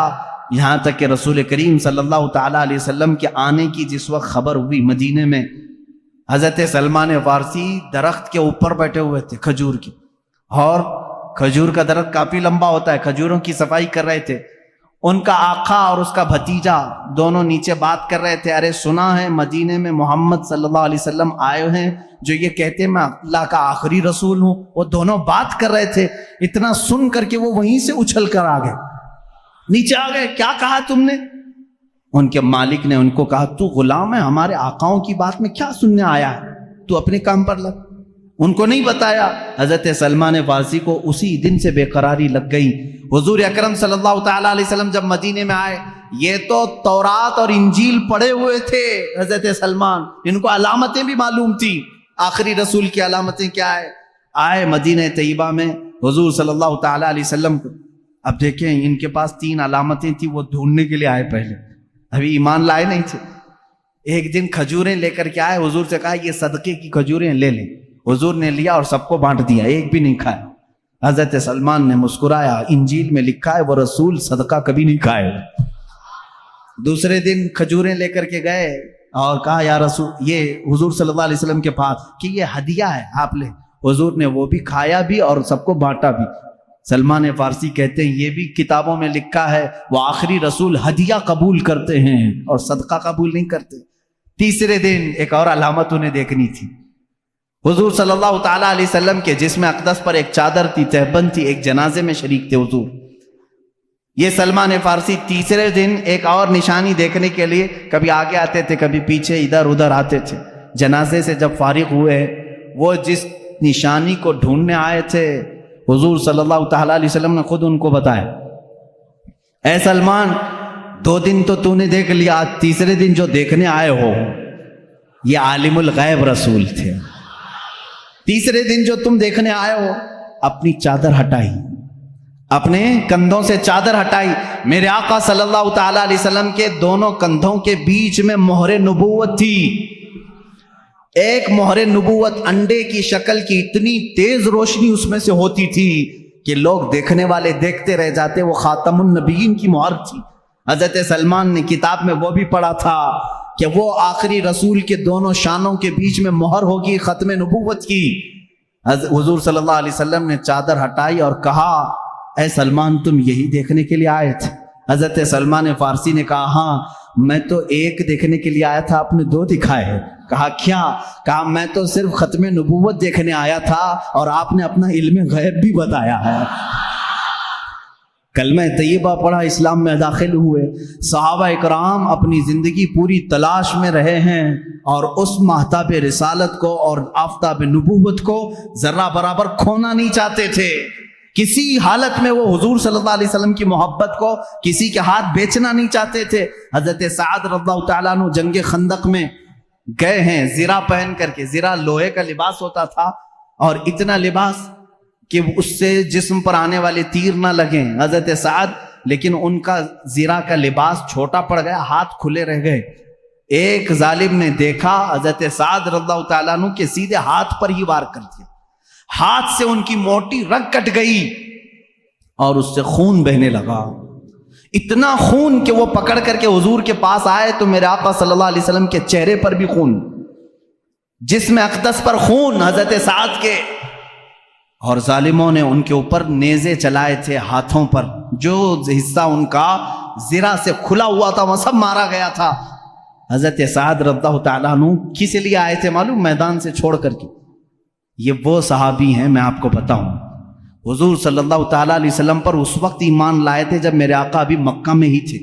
C: یہاں تک کہ رسول کریم صلی اللہ تعالیٰ علیہ وسلم کے آنے کی جس وقت خبر ہوئی مدینے میں، حضرت سلمان فارسی درخت کے اوپر بیٹھے ہوئے تھے کھجور کی، اور کھجور کا درخت کافی لمبا ہوتا ہے، کھجوروں کی صفائی کر رہے تھے۔ ان کا آقا اور اس کا بھتیجا دونوں نیچے بات کر رہے تھے، ارے سنا ہے مدینے میں محمد صلی اللہ علیہ وسلم آئے ہیں جو یہ کہتے ہیں میں اللہ کا آخری رسول ہوں۔ وہ دونوں بات کر رہے تھے، اتنا سن کر کے وہ وہیں سے اچھل کر آ گئے، نیچے آ گئے، کیا کہا تم نے؟ ان کے مالک نے ان کو کہا تو غلام ہے، ہمارے آقاؤں کی بات میں کیا سننے آیا ہے، تو اپنے کام پر لگ۔ ان کو نہیں بتایا۔ حضرت سلمان فارسی کو اسی دن سے بے قراری لگ گئی۔ حضور اکرم صلی اللہ تعالیٰ علیہ وسلم جب مدینے میں آئے، یہ تو تورات اور انجیل پڑھے ہوئے تھے حضرت سلمان، ان کو علامتیں بھی معلوم تھی، آخری رسول کی علامتیں کیا ہے۔ آئے مدینہ طیبہ میں حضور صلی اللہ تعالیٰ علیہ وسلم کو، اب دیکھیں ان کے پاس 3 علامتیں تھیں، وہ ڈھونڈنے کے لیے آئے، پہلے ابھی ایمان لائے نہیں تھے۔ ایک دن کھجوریں لے کر کے آئے، حضور سے کہا یہ صدقے کی کھجوریں لے لیں، حضور نے لیا اور سب کو بانٹ دیا، ایک بھی نہیں کھایا۔ حضرت سلمان نے مسکرایا، انجیل میں لکھا ہے وہ رسول صدقہ کبھی نہیں کھائے۔ دوسرے دن کھجوریں لے کر کے گئے اور کہا یا رسول، یہ حضور صلی اللہ علیہ وسلم کے پاس کہ یہ ہدیہ ہے آپ لے، حضور نے وہ بھی کھایا بھی اور سب کو بانٹا بھی۔ سلمان فارسی کہتے ہیں یہ بھی کتابوں میں لکھا ہے وہ آخری رسول ہدیہ قبول کرتے ہیں اور صدقہ قبول نہیں کرتے۔ تیسرے دن ایک اور علامت انہیں دیکھنی تھی، حضور صلی اللہ تعالیٰ علیہ وسلم کے جسم اقدس پر ایک چادر تھی، تہبند تھی، ایک جنازے میں شریک تھے حضور۔ یہ سلمان فارسی تیسرے دن ایک اور نشانی دیکھنے کے لیے کبھی آگے آتے تھے، کبھی پیچھے، ادھر ادھر آتے تھے۔ جنازے سے جب فارغ ہوئے، وہ جس نشانی کو ڈھونڈنے آئے تھے حضور صلی اللہ تعالیٰ علیہ وسلم نے خود ان کو بتایا، اے سلمان 2 دن تو نے دیکھ لیا، تیسرے دن جو دیکھنے آئے ہو یہ عالم الغیب رسول تھے۔ تیسرے دن جو تم دیکھنے آئے ہو، اپنی چادر ہٹائی، اپنے کندھوں سے چادر ہٹائی، میرے آقا صلی اللہ تعالیٰ علیہ وسلم کے دونوں کندھوں کے بیچ میں مہر نبوت تھی۔ ایک مہر نبوت انڈے کی شکل کی، اتنی تیز روشنی اس میں سے ہوتی تھی کہ لوگ دیکھنے والے دیکھتے رہ جاتے، وہ خاتم النبیین کی مہر تھی۔ حضرت سلمان نے کتاب میں وہ بھی پڑھا تھا کہ وہ آخری رسول کے دونوں شانوں کے بیچ میں مہر ہوگی ختم نبوت کی۔ حضور صلی اللہ علیہ وسلم نے چادر ہٹائی اور کہا اے سلمان تم یہی دیکھنے کے لیے آئے تھے؟ حضرت سلمان فارسی نے کہا ہاں، میں تو ایک دیکھنے کے لیے آیا تھا، آپ نے 2 دکھائے ہیں۔ کہا کیا؟ کہا میں تو صرف ختم نبوت دیکھنے آیا تھا اور آپ نے اپنا علم غیب بھی بتایا ہے۔ کلمہ طیبہ پڑھا، اسلام میں داخل ہوئے۔ صحابہ اکرام اپنی زندگی پوری تلاش میں رہے ہیں اور اس ماہتاب رسالت کو اور آفتاب نبوت کو ذرہ برابر کھونا نہیں چاہتے تھے۔ کسی حالت میں وہ حضور صلی اللہ علیہ وسلم کی محبت کو کسی کے ہاتھ بیچنا نہیں چاہتے تھے۔ حضرت سعد رضی اللہ تعالیٰ عنہ جنگ خندق میں گئے ہیں زرہ پہن کر کے، زرہ لوہے کا لباس ہوتا تھا اور اتنا لباس کہ اس سے جسم پر آنے والے تیر نہ لگیں حضرت سعد، لیکن ان کا زرہ کا لباس چھوٹا پڑ گیا، ہاتھ کھلے رہ گئے۔ ایک ظالم نے دیکھا حضرت سعد رضی اللہ تعالیٰ عنہ کے سیدھے ہاتھ پر ہی وار کر دیا، ہاتھ سے ان کی موٹی رگ کٹ گئی اور اس سے خون بہنے لگا، اتنا خون کہ وہ پکڑ کر کے حضور کے پاس آئے تو میرے آقا صلی اللہ علیہ وسلم کے چہرے پر بھی خون، جسم اقدس پر خون حضرت سعد کے، اور ظالموں نے ان کے اوپر نیزے چلائے تھے ہاتھوں پر، جو حصہ ان کا زرہ سے کھلا ہوا تھا وہ سب مارا گیا تھا۔ حضرت سعد رضی اللہ تعالیٰ عنہ کس لیے آئے تھے معلوم؟ میدان سے چھوڑ کر کے۔ یہ وہ صحابی ہیں، میں آپ کو بتاؤں، حضور صلی اللہ تعالیٰ علیہ وسلم پر اس وقت ایمان لائے تھے جب میرے آقا ابھی مکہ میں ہی تھے۔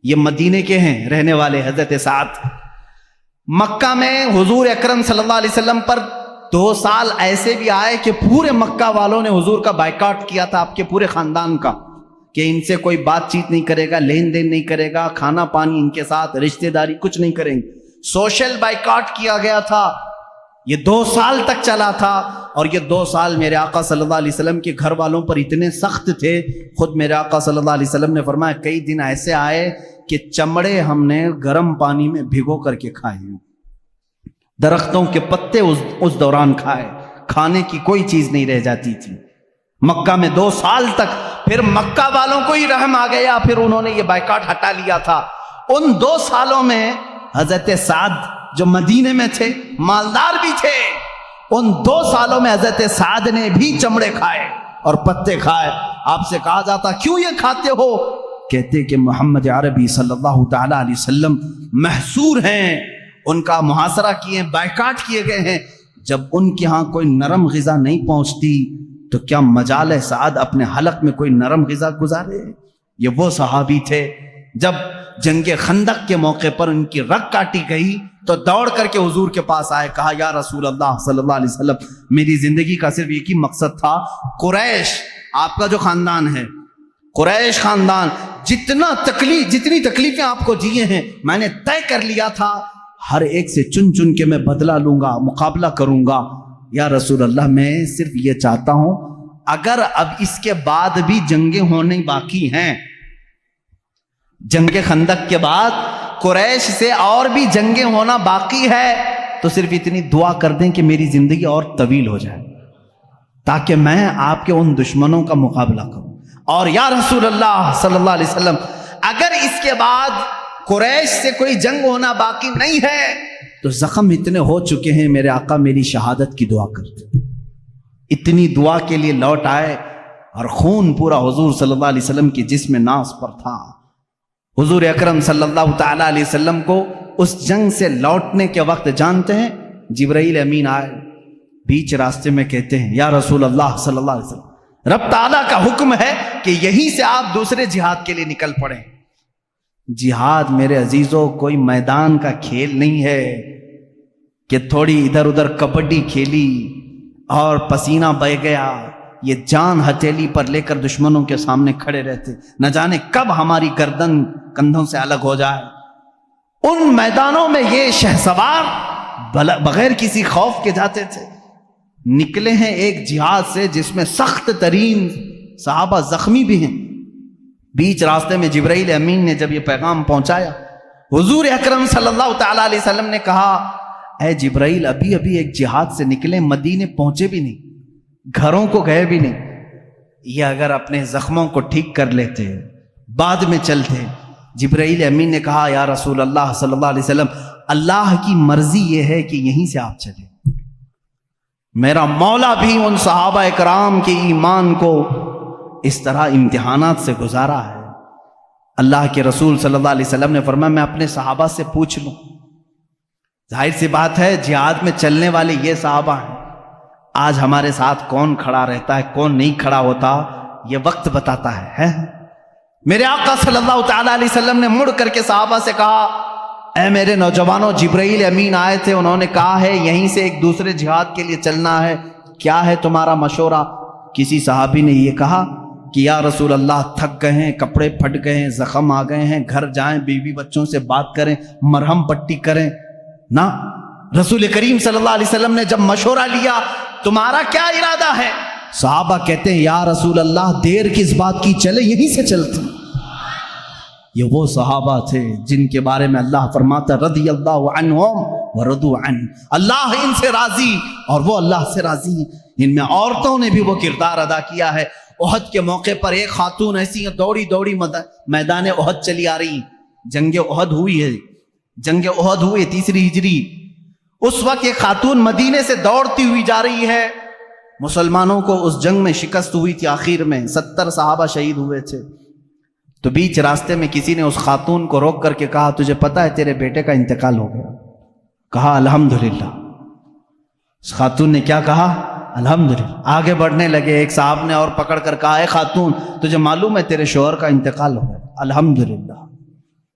C: یہ مدینے کے ہیں رہنے والے حضرت سعد۔ مکہ میں حضور اکرم صلی اللہ علیہ وسلم پر 2 سال ایسے بھی آئے کہ پورے مکہ والوں نے حضور کا بائیکاٹ کیا تھا، آپ کے پورے خاندان کا، کہ ان سے کوئی بات چیت نہیں کرے گا، لین دین نہیں کرے گا، کھانا پانی ان کے ساتھ، رشتہ داری کچھ نہیں کریں گے، سوشل بائیکاٹ کیا گیا تھا۔ یہ 2 سال تک چلا تھا، اور یہ 2 سال میرے آقا صلی اللہ علیہ وسلم کے گھر والوں پر اتنے سخت تھے، خود میرے آقا صلی اللہ علیہ وسلم نے فرمایا کئی دن ایسے آئے کہ چمڑے ہم نے گرم پانی میں بھگو کر کے کھائے ہیں۔ درختوں کے پتے اس دوران کھائے، کھانے کی کوئی چیز نہیں رہ جاتی تھی مکہ میں 2 سال تک۔ پھر مکہ والوں کو ہی رحم آ گیا، پھر انہوں نے یہ بائیکاٹ ہٹا لیا تھا۔ ان 2 سالوں میں حضرت سعد جو مدینے میں تھے، مالدار بھی تھے، ان 2 سالوں میں حضرت سعد نے بھی چمڑے کھائے اور پتے کھائے۔ آپ سے کہا جاتا کیوں یہ کھاتے ہو؟ کہتے کہ محمد عربی صلی اللہ تعالی علیہ وسلم محصور ہیں، ان کا محاصرہ کیے، بائیکاٹ کیے گئے ہیں۔ جب ان کے ہاں کوئی نرم غذا نہیں پہنچتی تو کیا مجال ہے سعد اپنے حلق میں کوئی نرم غذا گزارے؟ یہ وہ صحابی تھے جب جنگ خندق کے موقع پر ان کی رگ کاٹی گئی تو دوڑ کر کے حضور کے پاس آئے، کہا یا رسول اللہ صلی اللہ علیہ وسلم، میری زندگی کا صرف ایک ہی مقصد تھا، قریش آپ کا جو خاندان ہے، قریش خاندان جتنی تکلیفیں آپ کو دیے ہیں، میں نے طے کر لیا تھا ہر ایک سے چن چن کے میں بدلہ لوں گا، مقابلہ کروں گا۔ یا رسول اللہ میں صرف یہ چاہتا ہوں اگر اب اس کے بعد بھی جنگیں ہونے باقی ہیں، جنگ خندق کے بعد قریش سے اور بھی جنگیں ہونا باقی ہے، تو صرف اتنی دعا کر دیں کہ میری زندگی اور طویل ہو جائے تاکہ میں آپ کے ان دشمنوں کا مقابلہ کروں۔ اور یا رسول اللہ صلی اللہ علیہ وسلم اگر اس کے بعد قریش سے کوئی جنگ ہونا باقی نہیں ہے تو زخم اتنے ہو چکے ہیں، میرے آقا میری شہادت کی دعا کرتے۔ اتنی دعا کے لیے لوٹ آئے اور خون پورا حضور صلی اللہ علیہ وسلم کی جسم ناز پر تھا۔ حضور اکرم صلی اللہ تعالی علیہ وسلم کو اس جنگ سے لوٹنے کے وقت جانتے ہیں، جبرائیل امین آئے، بیچ راستے میں کہتے ہیں یا رسول اللہ صلی اللہ علیہ وسلم، رب تعالیٰ کا حکم ہے کہ یہیں سے آپ دوسرے جہاد کے لیے نکل پڑیں۔ جہاد میرے عزیزوں کوئی میدان کا کھیل نہیں ہے کہ تھوڑی ادھر ادھر کبڈی کھیلی اور پسینہ بہہ گیا، یہ جان ہتھیلی پر لے کر دشمنوں کے سامنے کھڑے رہتے، نہ جانے کب ہماری گردن کندھوں سے الگ ہو جائے۔ ان میدانوں میں یہ شہسوار بغیر کسی خوف کے جاتے تھے، نکلے ہیں ایک جہاد سے جس میں سخت ترین صحابہ زخمی بھی ہیں۔ بیچ راستے میں جبرائیل امین نے جب یہ پیغام پہنچایا، حضور اکرم صلی اللہ تعالی علیہ وسلم نے کہا اے جبرائیل ابھی ایک جہاد سے نکلے، مدینے پہنچے بھی نہیں، گھروں کو گئے بھی نہیں، یہ اگر اپنے زخموں کو ٹھیک کر لیتے بعد میں چلتے۔ جبرائیل امین نے کہا یا رسول اللہ صلی اللہ علیہ وسلم اللہ کی مرضی یہ ہے کہ یہیں سے آپ چلیں، میرا مولا بھی ان صحابہ اکرام کے ایمان کو اس طرح امتحانات سے گزارا ہے۔ اللہ کے رسول صلی اللہ علیہ وسلم نے فرمایا میں اپنے صحابہ سے پوچھ لوں، ظاہر سی بات ہے جہاد میں چلنے والے یہ صحابہ ہیں، آج ہمارے ساتھ کون کھڑا رہتا ہے کون نہیں کھڑا ہوتا یہ وقت بتاتا ہے۔ میرے آقا صلی اللہ تعالی علیہ وسلم نے مڑ کر کے صحابہ سے کہا اے میرے نوجوانوں، جبرائیل امین آئے تھے، انہوں نے کہا ہے یہیں سے ایک دوسرے جہاد کے لیے چلنا ہے، کیا ہے تمہارا مشورہ؟ کسی صحابی نے یہ کہا کہ یا رسول اللہ تھک گئے ہیں، کپڑے پھٹ گئے ہیں، زخم آ گئے ہیں، گھر جائیں، بیوی بچوں سے بات کریں، مرہم پٹی کریں۔ نہ، رسول کریم صلی اللہ علیہ وسلم نے جب مشورہ لیا تمہارا کیا ارادہ ہے؟ صحابہ کہتے ہیں یا رسول اللہ دیر کس بات کی، چلے یہیں سے چلتے۔ یہ وہ صحابہ تھے جن کے بارے میں اللہ فرماتا رضی اللہ عنہم ورضوا عنہ، اللہ ان سے راضی اور وہ اللہ سے راضی ہیں۔ ان میں عورتوں نے بھی وہ کردار ادا کیا ہے۔ احد کے موقع پر ایک خاتون ایسی دوڑی میدان احد چلی آ رہی، جنگ احد ہوئی ہے، جنگ احد ہوئی 3 ہجری، اس وقت ایک خاتون مدینے سے دوڑتی ہوئی جا رہی ہے۔ مسلمانوں کو اس جنگ میں شکست ہوئی تھی، آخر میں 70 صحابہ شہید ہوئے تھے۔ تو بیچ راستے میں کسی نے اس خاتون کو روک کر کے کہا تجھے پتا ہے تیرے بیٹے کا انتقال ہو گیا؟ کہا الحمدللہ۔ اس خاتون نے کیا کہا؟ الحمدللہ۔ آگے بڑھنے لگے، ایک صاحب نے اور پکڑ کر کہا اے خاتون تجھے معلوم ہے تیرے شوہر کا انتقال ہو گیا؟ الحمدللہ۔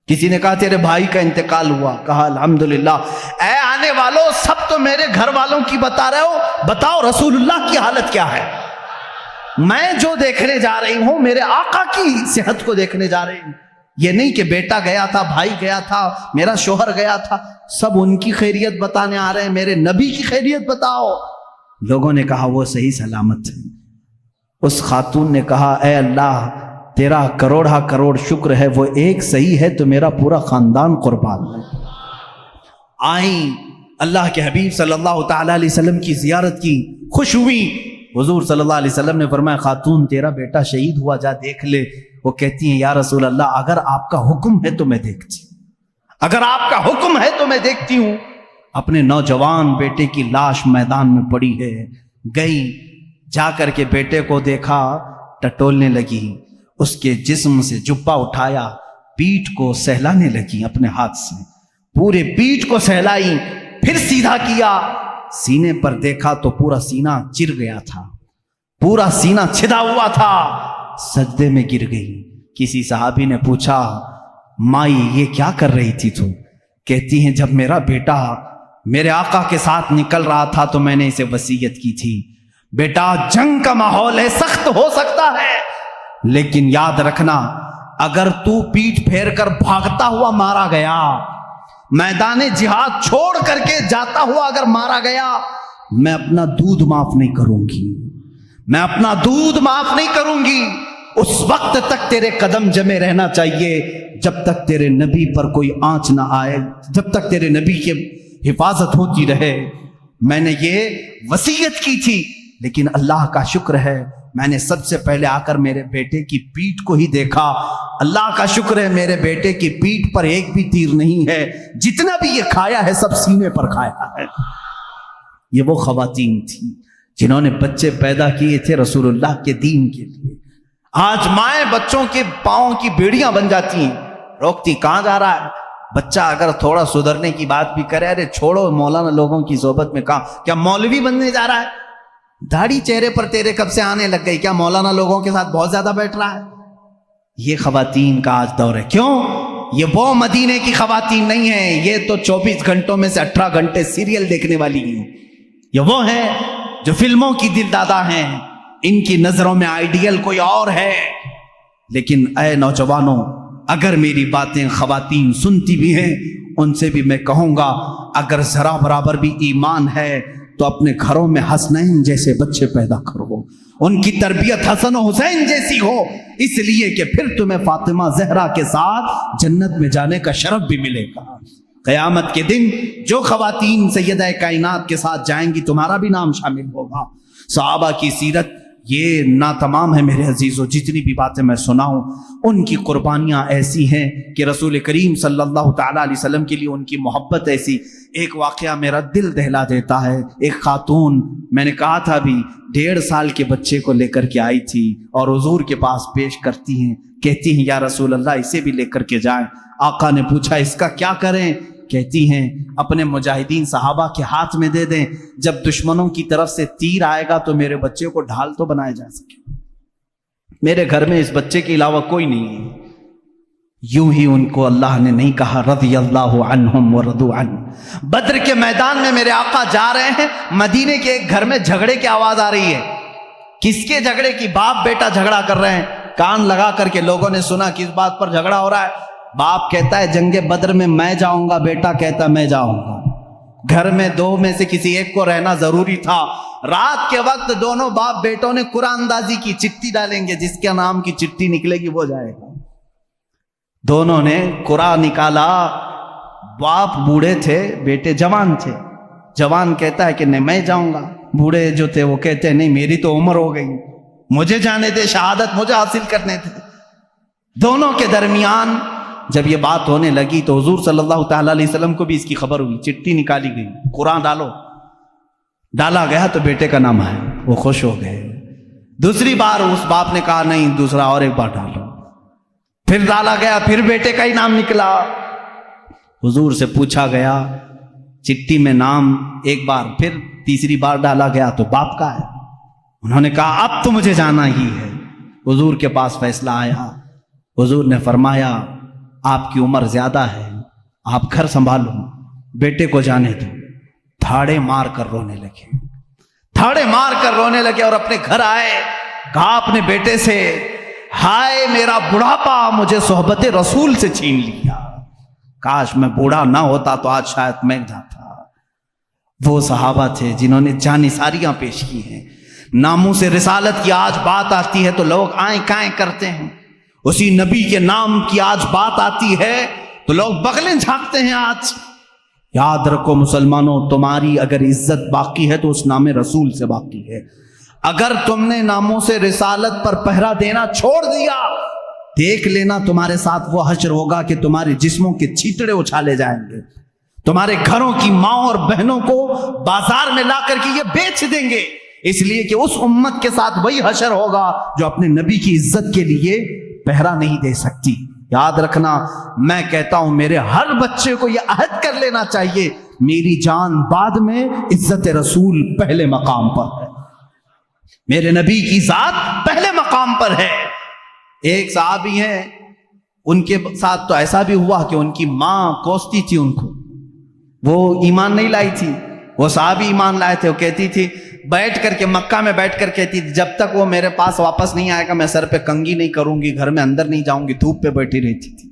C: کسی نے کہا تیرے بھائی کا انتقال ہوا؟ کہا الحمدللہ۔ اے آنے والوں، سب تو میرے گھر والوں کی بتا رہے ہو، بتاؤ رسول اللہ کی حالت کیا ہے؟ میں جو دیکھنے جا رہی ہوں میرے آقا کی صحت کو دیکھنے جا رہی ہوں، یہ نہیں کہ بیٹا گیا تھا، بھائی گیا تھا، میرا شوہر گیا تھا، سب ان کی خیریت بتانے آ رہے ہیں، میرے نبی کی خیریت بتاؤ۔ لوگوں نے کہا وہ صحیح سلامت ہے۔ اس خاتون نے کہا اے اللہ تیرا کروڑا کروڑ شکر ہے، وہ ایک صحیح ہے تو میرا پورا خاندان قربان ہے۔ آئیں اللہ کے حبیب صلی اللہ تعالی علیہ وسلم کی زیارت کی، خوش ہوئی۔ حضور صلی اللہ علیہ وسلم نے فرمایا خاتون تیرا بیٹا شہید ہوا، جا دیکھ لے۔ وہ کہتی ہیں یا رسول اللہ اگر آپ کا حکم ہے تو میں دیکھتی ہوں، اگر آپ کا حکم ہے تو میں دیکھتی ہوں۔ اپنے نوجوان بیٹے کی لاش میدان میں پڑی ہے، گئی جا کر کے بیٹے کو دیکھا، ٹٹولنے لگی، اس کے جسم سے جبہ اٹھایا، پیٹھ کو سہلانے لگی اپنے ہاتھ سے، پورے پیٹھ کو سہلائی، پھر سیدھا کیا، سینے پر دیکھا تو پورا سینہ چر گیا تھا، پورا سینہ چھدا ہوا تھا، سجدے میں گر گئی۔ کسی صحابی نے پوچھا مائی یہ کیا کر رہی تھی تو؟ کہتی ہیں جب میرا بیٹا میرے آقا کے ساتھ نکل رہا تھا تو میں نے اسے وصیت کی تھی، بیٹا جنگ کا ماحول ہے، سخت ہو سکتا ہے، لیکن یاد رکھنا اگر تو پیٹھ پھیر کر بھاگتا ہوا مارا گیا، میدان جہاد چھوڑ کر کے جاتا ہوا اگر مارا گیا، میں اپنا دودھ معاف نہیں کروں گی، میں اپنا دودھ معاف نہیں کروں گی۔ اس وقت تک تیرے قدم جمے رہنا چاہیے جب تک تیرے نبی پر کوئی آنچ نہ آئے، جب تک تیرے نبی کی حفاظت ہوتی رہے۔ میں نے یہ وصیت کی تھی، لیکن اللہ کا شکر ہے میں نے سب سے پہلے آ کر میرے بیٹے کی پیٹھ کو ہی دیکھا، اللہ کا شکر ہے میرے بیٹے کی پیٹھ پر ایک بھی تیر نہیں ہے، جتنا بھی یہ کھایا ہے سب سینے پر کھایا ہے۔ یہ وہ خواتین تھیں جنہوں نے بچے پیدا کیے تھے رسول اللہ کے دین کے لیے۔ آج مائیں بچوں کے پاؤں کی بیڑیاں بن جاتی ہیں، روکتی کہاں جا رہا ہے بچہ، اگر تھوڑا سدھرنے کی بات بھی کرے ارے چھوڑو مولانا لوگوں کی صحبت میں، کہاں کیا مولوی بننے جا رہا ہے؟ داڑھی چہرے پر تیرے کب سے آنے لگ گئی، کیا مولانا لوگوں کے ساتھ بہت زیادہ بیٹھ رہا ہے؟ یہ خواتین کا آج دور ہے۔ کیوں؟ یہ وہ مدینے کی خواتین نہیں ہیں، یہ تو 24 گھنٹوں میں سے 18 گھنٹے سیریل دیکھنے والی ہیں، یہ وہ ہیں جو فلموں کی دل دادا ہیں، ان کی نظروں میں آئیڈیل کوئی اور ہے۔ لیکن اے نوجوانوں، اگر میری باتیں خواتین سنتی بھی ہیں، ان سے بھی میں کہوں گا اگر ذرا برابر بھی ایمان ہے تو اپنے گھروں میں حسنین جیسے بچے پیدا کرو، ان کی تربیت حسن و حسین جیسی ہو، اس لیے کہ پھر تمہیں فاطمہ زہرا کے ساتھ جنت میں جانے کا شرف بھی ملے گا۔ قیامت کے دن جو خواتین سیدہ کائنات کے ساتھ جائیں گی تمہارا بھی نام شامل ہوگا۔ صحابہ کی سیرت یہ ناتمام ہے میرے عزیزو، جتنی بھی باتیں میں سناؤں ان کی قربانیاں ایسی ہیں کہ رسول کریم صلی اللہ تعالیٰ علیہ وسلم کے لیے ان کی محبت ایسی۔ ایک واقعہ میرا دل دہلا دیتا ہے، ایک خاتون میں نے کہا تھا ابھی 1.5 سال کے بچے کو لے کر کے آئی تھی اور حضور کے پاس پیش کرتی ہیں، کہتی ہیں یا رسول اللہ اسے بھی لے کر کے جائیں۔ آقا نے پوچھا اس کا کیا کریں؟ کہتی ہیں اپنے مجاہدین صحابہ کے ہاتھ میں دے دیں، جب دشمنوں کی طرف سے تیر آئے گا تو میرے بچے کو ڈھال تو بنایا جا سکے۔ میرے گھر میں اس بچے کے علاوہ کوئی نہیں ہے۔ یوں ہی ان کو اللہ نے نہیں کہا رضی اللہ عنہم ورضوا عنہ۔ بدر کے میدان میں میرے آقا جا رہے ہیں، مدینے کے ایک گھر میں جھگڑے کی آواز آ رہی ہے۔ کس کے جھگڑے کی؟ باپ بیٹا جھگڑا کر رہے ہیں۔ کان لگا کر کے لوگوں نے سنا کس بات پر جھگڑا ہو رہا ہے۔ باپ کہتا ہے جنگ بدر میں میں جاؤں گا، بیٹا کہتا میں جاؤں گا۔ گھر میں 2 میں سے کسی ایک کو رہنا ضروری تھا۔ رات کے وقت دونوں باپ بیٹوں نے قرآن اندازی کی، چٹھی ڈالیں گے، جس کے نام کی چٹھی نکلے گی وہ جائے گا۔ دونوں نے قرآن نکالا، باپ بوڑھے تھے، بیٹے جوان تھے۔ جوان کہتا ہے کہ نہیں میں جاؤں گا، بوڑھے جو تھے وہ کہتے ہیں نہیں میری تو عمر ہو گئی، مجھے جانے دے، شہادت مجھے حاصل کرنے تھے۔ دونوں کے درمیان جب یہ بات ہونے لگی تو حضور صلی اللہ تعالیٰ علیہ وسلم کو بھی اس کی خبر ہوئی، چٹھی نکالی گئی، قرآن ڈالا گیا تو بیٹے کا نام ہے، وہ خوش ہو گئے۔ دوسری بار اس باپ نے کہا نہیں دوسرا اور ایک بار ڈالو، پھر ڈالا گیا، پھر بیٹے کا ہی نام نکلا۔ حضور سے پوچھا گیا چٹھی میں نام ایک بار، پھر تیسری بار ڈالا گیا تو باپ کا ہے۔ انہوں نے کہا اب تو مجھے جانا ہی ہے۔ حضور کے پاس فیصلہ آیا، حضور نے فرمایا آپ کی عمر زیادہ ہے، آپ گھر سنبھالو، بیٹے کو جانے دو۔ تھاڑے مار کر رونے لگے اور اپنے گھر آئے، کہا اپنے بیٹے سے ہائے میرا بڑھاپا مجھے صحبت رسول سے چھین لیا، کاش میں بوڑھا نہ ہوتا تو آج شاید میں جاتا۔ وہ صحابہ تھے جنہوں نے جانثاریاں پیش کی ہیں۔ ناموس رسالت کی آج بات آتی ہے تو لوگ آئیں کائیں کرتے ہیں، اسی نبی کے نام کی آج بات آتی ہے تو لوگ بغلیں جھانکتے ہیں۔ آج یاد رکھو مسلمانوں، تمہاری اگر عزت باقی ہے تو اس نام رسول سے باقی ہے۔ اگر تم نے ناموں سے رسالت پر پہرا دینا چھوڑ دیا، دیکھ لینا تمہارے ساتھ وہ حشر ہوگا کہ تمہارے جسموں کے چھیٹڑے اچھالے جائیں گے، تمہارے گھروں کی ماں اور بہنوں کو بازار میں لا کر کے یہ بیچ دیں گے، اس لیے کہ اس امت کے ساتھ وہی حشر ہوگا جو اپنے نبی کی عزت کے لیے پہرا نہیں دے سکتی۔ یاد رکھنا، میں کہتا ہوں میرے ہر بچے کو یہ عہد کر لینا چاہیے، میری جان بعد میں، عزت رسول پہلے مقام پر ہے، میرے نبی کی ذات پہلے مقام پر ہے۔ ایک صحابی ہیں، ان کے ساتھ تو ایسا بھی ہوا کہ ان کی ماں کوستی تھی ان کو، وہ ایمان نہیں لائی تھی، وہ صحابی ایمان لائے تھے، وہ کہتی تھی بیٹھ کر کے مکہ میں بیٹھ کر کہتی تھی جب تک وہ میرے پاس واپس نہیں آئے گا میں سر پہ کنگھی نہیں کروں گی، گھر میں اندر نہیں جاؤں گی، دھوپ پہ بیٹھی رہتی تھی۔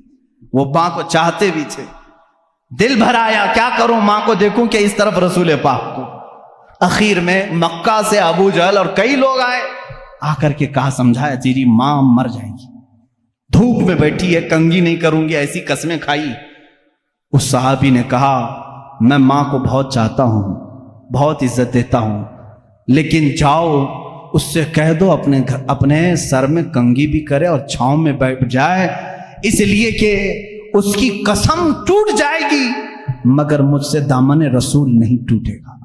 C: وہ ماں کو چاہتے بھی تھے، دل بھر آیا کیا کروں ماں کو دیکھوں کہ اس طرف رسول پاک کو۔ اخیر میں مکہ سے ابو جہل اور کئی لوگ آئے، آ کر کے کہا سمجھایا تیری ماں مر جائے گی، دھوپ میں بیٹھی ہے، کنگھی نہیں کروں گی، ایسی قسمیں کھائی۔ اس صحابی نے کہا میں ماں کو بہت چاہتا ہوں، بہت عزت دیتا ہوں، لیکن جاؤ اس سے کہہ دو اپنے سر میں کنگھی بھی کرے اور چھاؤں میں بیٹھ جائے، اس لیے کہ اس کی قسم ٹوٹ جائے گی مگر مجھ سے دامن رسول نہیں ٹوٹے گا،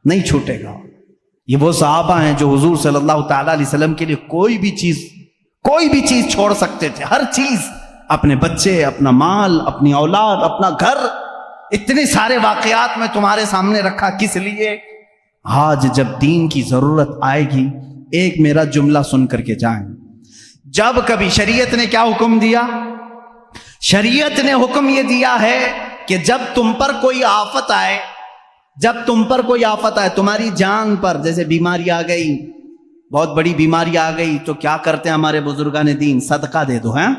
C: نہیں چھوٹے گا۔ یہ وہ صحابہ ہیں جو حضور صلی اللہ تعالیٰ علیہ وسلم کے لیے کوئی بھی چیز چھوڑ سکتے تھے، ہر چیز، اپنے بچے، اپنا مال، اپنی اولاد، اپنا گھر، اتنے سارے واقعات میں تمہارے سامنے رکھا کس لیے؟ آج جب دین کی ضرورت آئے گی، ایک میرا جملہ سن کر کے جائیں۔ جب کبھی شریعت نے کیا حکم دیا؟ شریعت نے حکم یہ دیا ہے کہ جب تم پر کوئی آفت آئے، تمہاری جان پر، جیسے بیماری آ گئی، بہت بڑی بیماری آ گئی، تو کیا کرتے ہیں ہمارے بزرگان دین؟ صدقہ دے دو، ہیں؟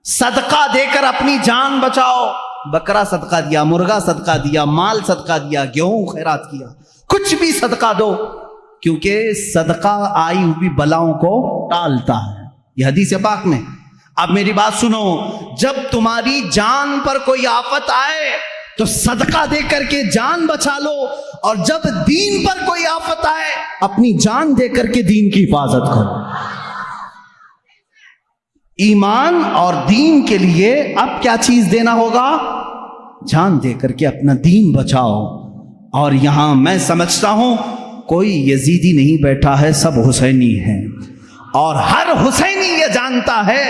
C: صدقہ دے کر اپنی جان بچاؤ۔ بکرا صدقہ دیا، مرغا صدقہ دیا، مال صدقہ دیا، گیہوں خیرات کیا، کچھ بھی صدقہ دو، کیونکہ صدقہ آئی ہوئی بلاؤں کو ٹالتا ہے، یہ حدیث پاک میں۔ اب میری بات سنو، جب تمہاری جان پر کوئی آفت آئے تو صدقہ دے کر کے جان بچا لو، اور جب دین پر کوئی آفت آئے اپنی جان دے کر کے دین کی حفاظت کرو۔ ایمان اور دین کے لیے اب کیا چیز دینا ہوگا؟ جان دے کر کے اپنا دین بچاؤ۔ اور یہاں میں سمجھتا ہوں کوئی یزیدی نہیں بیٹھا ہے، سب حسینی ہیں، اور ہر حسینی یہ جانتا ہے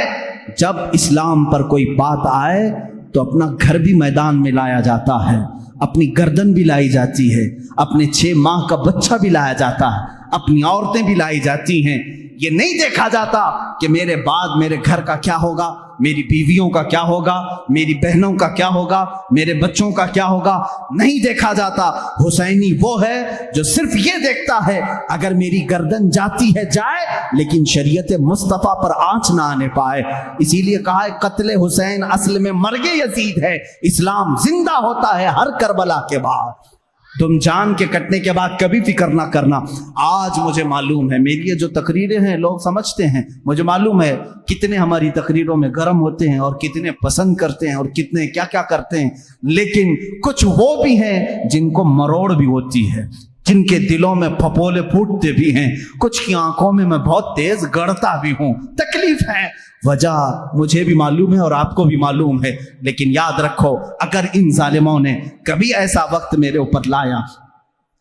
C: جب اسلام پر کوئی بات آئے تو اپنا گھر بھی میدان میں لایا جاتا ہے، اپنی گردن بھی لائی جاتی ہے، اپنے 6 ماہ کا بچہ بھی لایا جاتا ہے، اپنی عورتیں بھی لائی جاتی ہیں۔ یہ نہیں دیکھا جاتا کہ میرے بعد میرے گھر کا کیا ہوگا، میری بیویوں کا کیا ہوگا، میری بہنوں کا کیا ہوگا، میرے بچوں کا کیا ہوگا، نہیں دیکھا جاتا۔ حسینی وہ ہے جو صرف یہ دیکھتا ہے اگر میری گردن جاتی ہے جائے، لیکن شریعت مصطفیٰ پر آنچ نہ آنے پائے۔ اسی لیے کہا ہے قتل حسین اصل میں مرگ یزید ہے، اسلام زندہ ہوتا ہے ہر کربلا کے بعد۔ تم جان کے کٹنے کے بعد کبھی فکر نہ کرنا۔ آج مجھے معلوم ہے میری یہ جو تقریریں ہیں لوگ سمجھتے ہیں، مجھے معلوم ہے کتنے ہماری تقریروں میں گرم ہوتے ہیں اور کتنے پسند کرتے ہیں اور کتنے کیا کیا کرتے ہیں، لیکن کچھ وہ بھی ہیں جن کو مروڑ بھی ہوتی ہے، جن کے دلوں میں پھپولے پھوٹتے بھی ہیں، کچھ کی آنکھوں میں بہت تیز گڑتا بھی ہوں، تکلیف ہے، وجہ مجھے بھی معلوم ہے اور آپ کو بھی معلوم ہے، لیکن یاد رکھو اگر ان ظالموں نے کبھی ایسا وقت میرے اوپر لایا،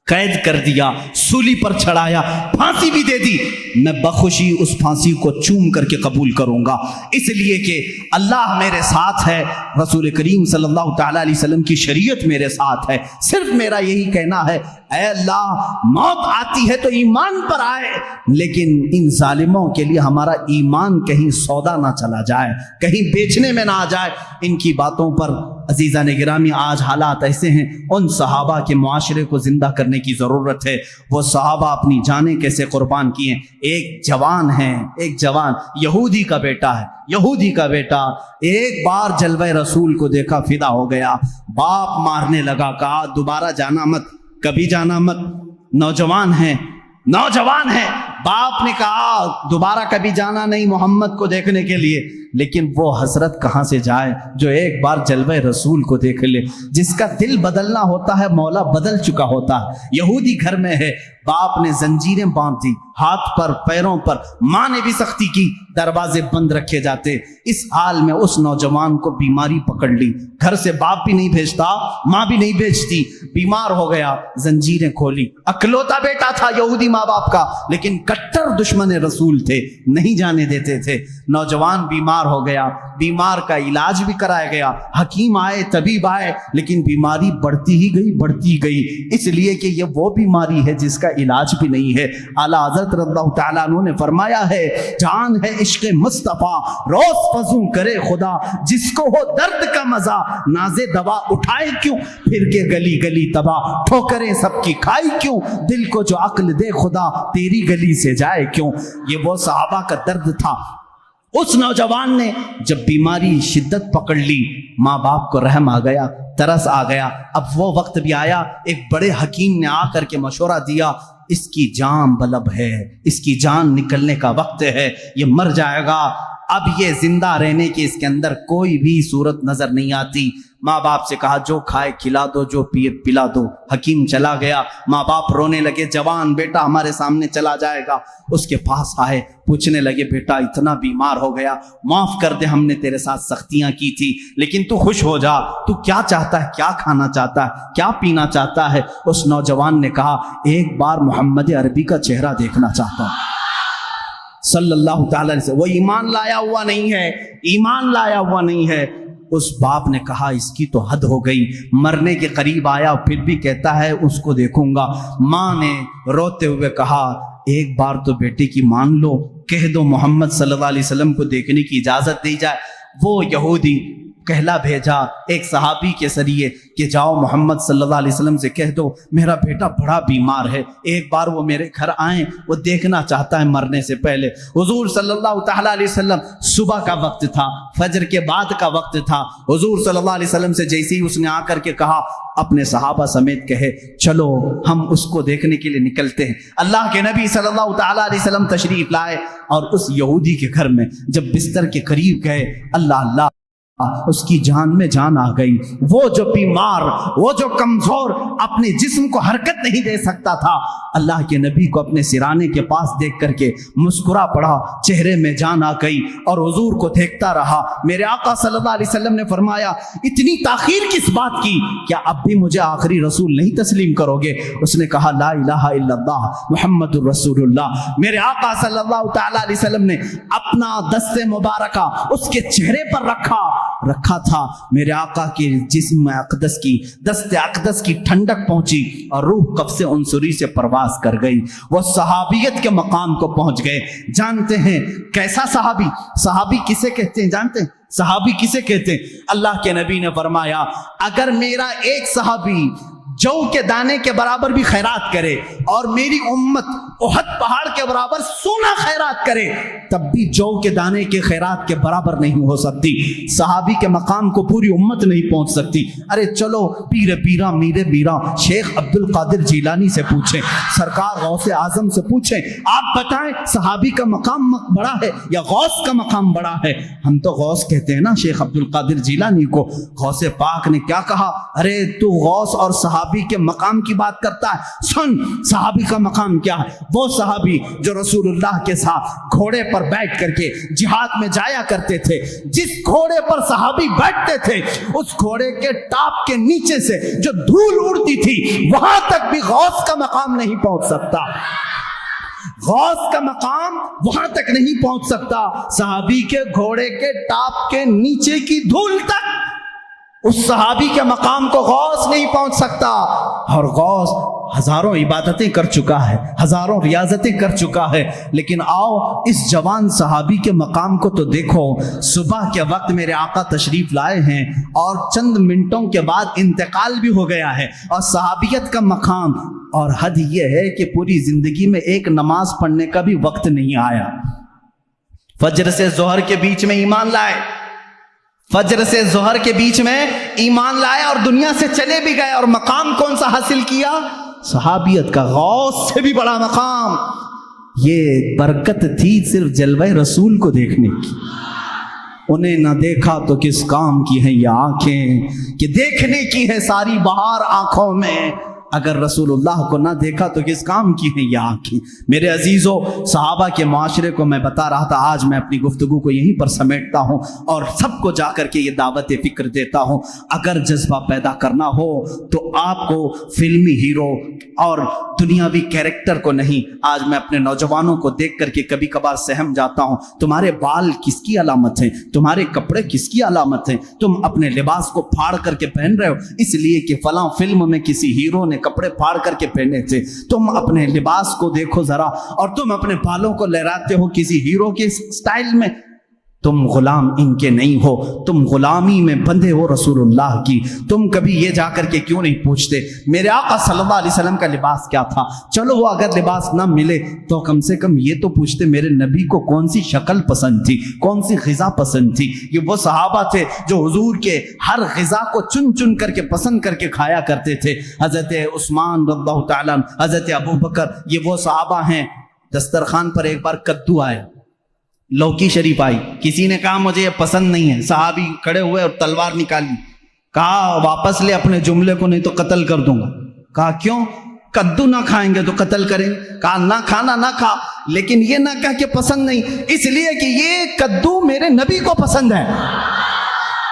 C: قید کر دیا، سولی پر چڑھایا، پھانسی بھی دے دی، میں بخوشی اس پھانسی کو چوم کر کے قبول کروں گا، اس لیے کہ اللہ میرے ساتھ ہے، رسول کریم صلی اللہ تعالیٰ علیہ وسلم کی شریعت میرے ساتھ ہے۔ صرف میرا یہی کہنا ہے اے اللہ موت آتی ہے تو ایمان پر آئے، لیکن ان ظالموں کے لیے ہمارا ایمان کہیں سودا نہ چلا جائے، کہیں بیچنے میں نہ آ جائے۔ ان کی باتوں پر عزیزان گرامی آج حالات ایسے ہیں، ان صحابہ کے معاشرے کو زندہ کرنے کی ضرورت ہے۔ وہ صحابہ اپنی جانیں کیسے قربان کیے۔ ایک جوان ہے، ایک جوان یہودی کا بیٹا ہے، یہودی کا بیٹا ایک بار جلوہ رسول کو دیکھا فدا ہو گیا، باپ مارنے لگا، کہا دوبارہ جانا مت، کبھی جانا مت۔ نوجوان ہے، باپ نے کہا دوبارہ کبھی جانا نہیں محمد کو دیکھنے کے لیے، لیکن وہ حسرت کہاں سے جائے جو ایک بار جلوہ رسول کو دیکھ لے. جس کا دل بدلنا ہوتا ہے مولا بدل چکا ہوتا ہے. یہودی گھر میں ہے, باپ نے زنجیریں باندھ دی ہاتھ پر پیروں پر, ماں نے بھی سختی کی, دروازے بند رکھے جاتے. اس حال میں اس نوجوان کو بیماری پکڑ لی, گھر سے باپ بھی نہیں بھیجتا, ماں بھی نہیں بھیجتی, بیمار ہو گیا, زنجیریں کھولی. اکلوتا بیٹا تھا یہودی ماں باپ کا, لیکن کٹر دشمن رسول تھے, نہیں جانے دیتے تھے. نوجوان بیمار ہو گیا, بیمار کا علاج بھی کرایا گیا, حکیم آئے, طبیب آئے, لیکن بیماری بڑھتی ہی گئی, اس لیے کہ یہ وہ بیماری ہے جس کا علاج بھی نہیں ہے. اعلیٰ حضرت رضی اللہ تعالیٰ عنہ نے فرمایا ہے, جان ہے عشق مصطفیٰ روز فزوں کرے خدا, جس کو ہو درد کا مزہ نازے دوا اٹھائے کیوں, پھر کے گلی گلی تباہ ٹھوکریں سب کی کھائی کیوں, دل کو جو عقل دے خدا تیری گلی سے جائے کیوں. یہ وہ صحابہ کا درد تھا. اس نوجوان نے جب بیماری شدت پکڑ لی, ماں باپ کو رحم آ گیا, ترس آ گیا. اب وہ وقت بھی آیا, ایک بڑے حکیم نے آ کر کے مشورہ دیا, اس کی جان بلب ہے, اس کی جان نکلنے کا وقت ہے, یہ مر جائے گا. اب یہ زندہ رہنے کی اس کے اندر کوئی بھی صورت نظر نہیں آتی. ماں باپ سے کہا جو کھائے کھلا دو, جو پیے پلا دو. حکیم چلا گیا, ماں باپ رونے لگے, جوان بیٹا ہمارے سامنے چلا جائے گا. اس کے پاس آئے, پوچھنے لگے, بیٹا اتنا بیمار ہو گیا, معاف کر دے, ہم نے تیرے ساتھ سختیاں کی تھی, لیکن تو خوش ہو جا, تو کیا چاہتا ہے, کیا کھانا چاہتا ہے, کیا پینا چاہتا ہے. اس نوجوان نے کہا, ایک بار محمد عربی کا چہرہ دیکھنا چاہتا ہوں صلی اللہ تعالی علیہ وسلم. وہ ایمان لایا ہوا نہیں ہے. اس باپ نے کہا, اس کی تو حد ہو گئی, مرنے کے قریب آیا پھر بھی کہتا ہے اس کو دیکھوں گا. ماں نے روتے ہوئے کہا, ایک بار تو بیٹے کی مان لو, کہہ دو محمد صلی اللہ علیہ وسلم کو دیکھنے کی اجازت دی جائے. وہ یہودی کہلا بھیجا ایک صحابی کے ذریعے کہ جاؤ محمد صلی اللہ علیہ وسلم سے کہہ دو میرا بیٹا بڑا بیمار ہے, ایک بار وہ میرے گھر آئیں, وہ دیکھنا چاہتا ہے مرنے سے پہلے. حضور صلی اللہ تعالیٰ علیہ وسلم, صبح کا وقت تھا, فجر کے بعد کا وقت تھا. حضور صلی اللہ علیہ وسلم سے جیسے ہی اس نے آ کر کے کہا, اپنے صحابہ سمیت کہے, چلو ہم اس کو دیکھنے کے لیے نکلتے ہیں. اللہ کے نبی صلی اللہ تعالیٰ علیہ وسلم تشریف لائے اور اس یہودی کے گھر میں جب بستر کے قریب گئے, اللہ اس کی جان میں جان آ گئی. وہ جو بیمار, وہ جو کمزور, اپنے جسم کو حرکت نہیں دے سکتا تھا, اللہ کے نبی کو اپنے سرانے کے پاس دیکھ کر کے مسکرا پڑا, چہرے میں جان آ گئی اور حضور کو دیکھتا رہا. میرے آقا صلی اللہ علیہ وسلم نے فرمایا, اتنی تاخیر کس بات کی, کیا اب بھی مجھے آخری رسول نہیں تسلیم کرو گے؟ اس نے کہا, لا الہ الا اللہ محمد الرسول اللہ. میرے آقا صلی اللہ تعالیٰ علیہ وسلم نے اپنا دست مبارکہ اس کے چہرے پر رکھا تھا. میرے آقا کے جسم اقدس کی, دست اقدس کی ٹھنڈک پہنچی اور روح قبض عنصری سے پرواز کر گئی. وہ صحابیت کے مقام کو پہنچ گئے. جانتے ہیں کیسا صحابی کسے کہتے ہیں؟ جانتے ہیں صحابی کسے کہتے ہیں؟ اللہ کے نبی نے فرمایا, اگر میرا ایک صحابی جو کے دانے کے برابر بھی خیرات کرے اور میری امت احد پہاڑ کے برابر سونا خیرات کرے, تب بھی جو کے دانے کے خیرات کے برابر نہیں ہو سکتی. صحابی کے مقام کو پوری امت نہیں پہنچ سکتی. ارے چلو پیر پیرا میر میرا شیخ عبد القادر جیلانی سے پوچھیں, سرکار غوث اعظم سے پوچھیں, آپ بتائیں صحابی کا مقام بڑا ہے یا غوث کا مقام بڑا ہے؟ ہم تو غوث کہتے ہیں نا شیخ عبد القادر جیلانی کو. غوث پاک نے کیا کہا, ارے تو غوث اور صحابی کے مقام کی بات کرتا ہے, سن صحابی کا مقام کیا ہے. وہ صحابی جو رسول اللہ کے ساتھ گھوڑے پر بیٹھ کر کے جہاد میں جایا کرتے تھے, جس گھوڑے پر صحابی بیٹھتے تھے اس گھوڑے کے ٹاپ کے نیچے سے جو دھول اڑتی تھی وہاں تک بھی غوث کا مقام نہیں پہنچ سکتا. غوث کا مقام وہاں تک نہیں پہنچ سکتا. صحابی کے گھوڑے کے ٹاپ کے نیچے کی دھول تک اس صحابی کے مقام کو غوث نہیں پہنچ سکتا. اور غوث ہزاروں عبادتیں کر چکا ہے, ہزاروں ریاضتیں کر چکا ہے, لیکن آؤ اس جوان صحابی کے مقام کو تو دیکھو. صبح کے وقت میرے آقا تشریف لائے ہیں اور چند منٹوں کے بعد انتقال بھی ہو گیا ہے, اور صحابیت کا مقام اور حد یہ ہے کہ پوری زندگی میں ایک نماز پڑھنے کا بھی وقت نہیں آیا. فجر سے ظہر کے بیچ میں ایمان لائے, فجر سے ظہر کے بیچ میں ایمان لائے اور دنیا سے چلے بھی گئے, اور مقام کون سا حاصل کیا؟ صحابیت کا, غوث سے بھی بڑا مقام. یہ برکت تھی صرف جلوہ رسول کو دیکھنے کی. انہیں نہ دیکھا تو کس کام کی ہیں یہ آنکھیں کہ دیکھنے کی ہے ساری بہار آنکھوں میں، اگر رسول اللہ کو نہ دیکھا تو کس کام کی ہیں یہ آنکھیں۔ میرے عزیزو، صحابہ کے معاشرے کو میں بتا رہا تھا، آج میں اپنی گفتگو کو یہیں پر سمیٹتا ہوں اور سب کو جا کر کے یہ دعوت فکر دیتا ہوں، اگر جذبہ پیدا کرنا ہو تو آپ کو فلمی ہیرو اور دنیاوی کیریکٹر کو نہیں۔ آج میں اپنے نوجوانوں کو دیکھ کر کے کبھی کبھار سہم جاتا ہوں، تمہارے بال کس کی علامت ہیں، تمہارے کپڑے کس کی علامت ہیں، تم اپنے لباس کو پھاڑ کر کے پہن رہے ہو اس لیے کہ فلاں فلم میں کسی ہیرو نے کپڑے پھاڑ کر کے پہنے تھے۔ تم اپنے لباس کو دیکھو ذرا، اور تم اپنے بالوں کو لہراتے ہو کسی ہیرو کے سٹائل میں۔ تم غلام ان کے نہیں ہو، تم غلامی میں بندھے ہو رسول اللہ کی۔ تم کبھی یہ جا کر کے کیوں نہیں پوچھتے میرے آقا صلی اللہ علیہ وسلم کا لباس کیا تھا؟ چلو وہ اگر لباس نہ ملے تو کم سے کم یہ تو پوچھتے میرے نبی کو کون سی شکل پسند تھی، کون سی غذا پسند تھی۔ یہ وہ صحابہ تھے جو حضور کے ہر غذا کو چن چن کر کے پسند کر کے کھایا کرتے تھے۔ حضرت عثمان رضی اللہ تعالیٰ عنہ، حضرت ابو بکر، یہ وہ صحابہ ہیں۔ دسترخوان پر ایک بار کدو آیا، لوکی شریف آئی، کسی نے کہا مجھے یہ پسند نہیں ہے، صحابی کھڑے ہوئے اور تلوار نکالی، کہا واپس لے اپنے جملے کو نہیں تو قتل کر دوں گا۔ کہا کیوں؟ کدو نہ کھائیں گے تو قتل کریں گے۔ کہا نہ کھانا نہ کھا، لیکن یہ نہ کہہ کہ پسند نہیں، اس لیے کہ یہ کدو میرے نبی کو پسند ہے،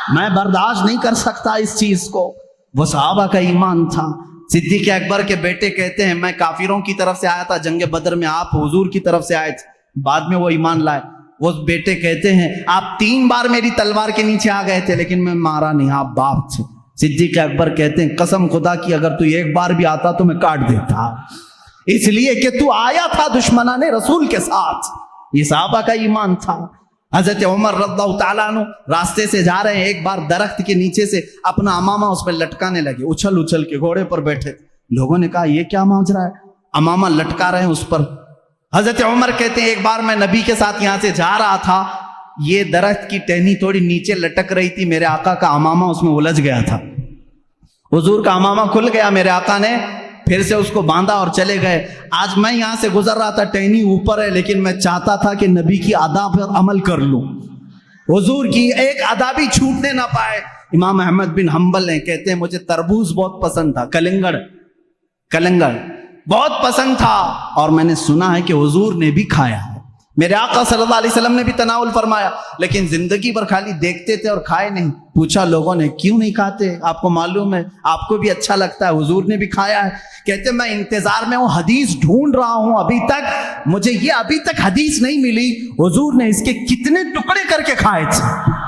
C: میں برداشت نہیں کر سکتا اس چیز کو۔ وہ صحابہ کا ایمان تھا۔ صدیق اکبر کے بیٹے کہتے ہیں میں کافروں کی طرف سے آیا تھا جنگ بدر میں، آپ حضور کی طرف سے آئے تھے، بعد میں وہ ایمان لائے۔ وہ بیٹے کہتے ہیں آپ 3 بار میری تلوار کے نیچے آ گئے تھے لیکن میں مارا نہیں، آپ باپ تھے۔ صدیق اکبر کہتے ہیں قسم خدا کی اگر تو ایک بار بھی آتا تو میں کاٹ دیتا، اس لیے کہ تو آیا تھا دشمنان رسول کے ساتھ۔ یہ صحابہ کا ایمان تھا۔ حضرت عمر رضی اللہ تعالیٰ عنہ راستے سے جا رہے ہیں، ایک بار درخت کے نیچے سے اپنا امامہ اس پہ لٹکانے لگے، اچھل اچھل کے گھوڑے پر بیٹھے تھے۔ لوگوں نے کہا یہ کیا ماجرا ہے، امامہ لٹکا رہے ہیں اس پر۔ حضرت عمر کہتے ہیں ایک بار میں نبی کے ساتھ یہاں سے جا رہا تھا، یہ درخت کی ٹہنی تھوڑی نیچے لٹک رہی تھی، میرے آقا کا امامہ اس میں الجھ گیا تھا، حضور کا امامہ کھل گیا، میرے آقا نے پھر سے اس کو باندھا اور چلے گئے۔ آج میں یہاں سے گزر رہا تھا، ٹہنی اوپر ہے لیکن میں چاہتا تھا کہ نبی کی ادا پر عمل کر لوں، حضور کی ایک ادا بھی چھوٹنے نہ پائے۔ امام احمد بن حنبل نے کہتے ہیں مجھے تربوز بہت پسند تھا، کلنگڑ بہت پسند تھا، اور میں نے سنا ہے کہ حضور نے بھی کھایا ہے، میرے آقا صلی اللہ علیہ وسلم نے بھی تناول فرمایا، لیکن زندگی بھر خالی دیکھتے تھے اور کھائے نہیں۔ پوچھا لوگوں نے کیوں نہیں کھاتے، آپ کو معلوم ہے، آپ کو بھی اچھا لگتا ہے، حضور نے بھی کھایا ہے۔ کہتے میں انتظار میں ہوں، حدیث ڈھونڈ رہا ہوں، ابھی تک حدیث نہیں ملی حضور نے اس کے کتنے ٹکڑے کر کے کھائے تھے۔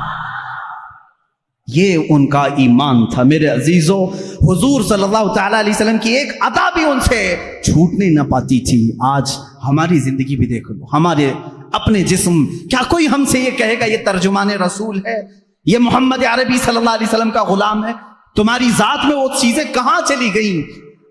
C: یہ ان کا ایمان تھا۔ میرے عزیزو، حضور صلی اللہ تعالیٰ علیہ وسلم کی ایک ادا بھی ان سے چھوٹنے نہ پاتی تھی۔ آج ہماری زندگی بھی دیکھ لو، ہمارے اپنے جسم، کیا کوئی ہم سے یہ کہے گا یہ ترجمان رسول ہے، یہ محمد عربی صلی اللہ علیہ وسلم کا غلام ہے؟ تمہاری ذات میں وہ چیزیں کہاں چلی گئیں؟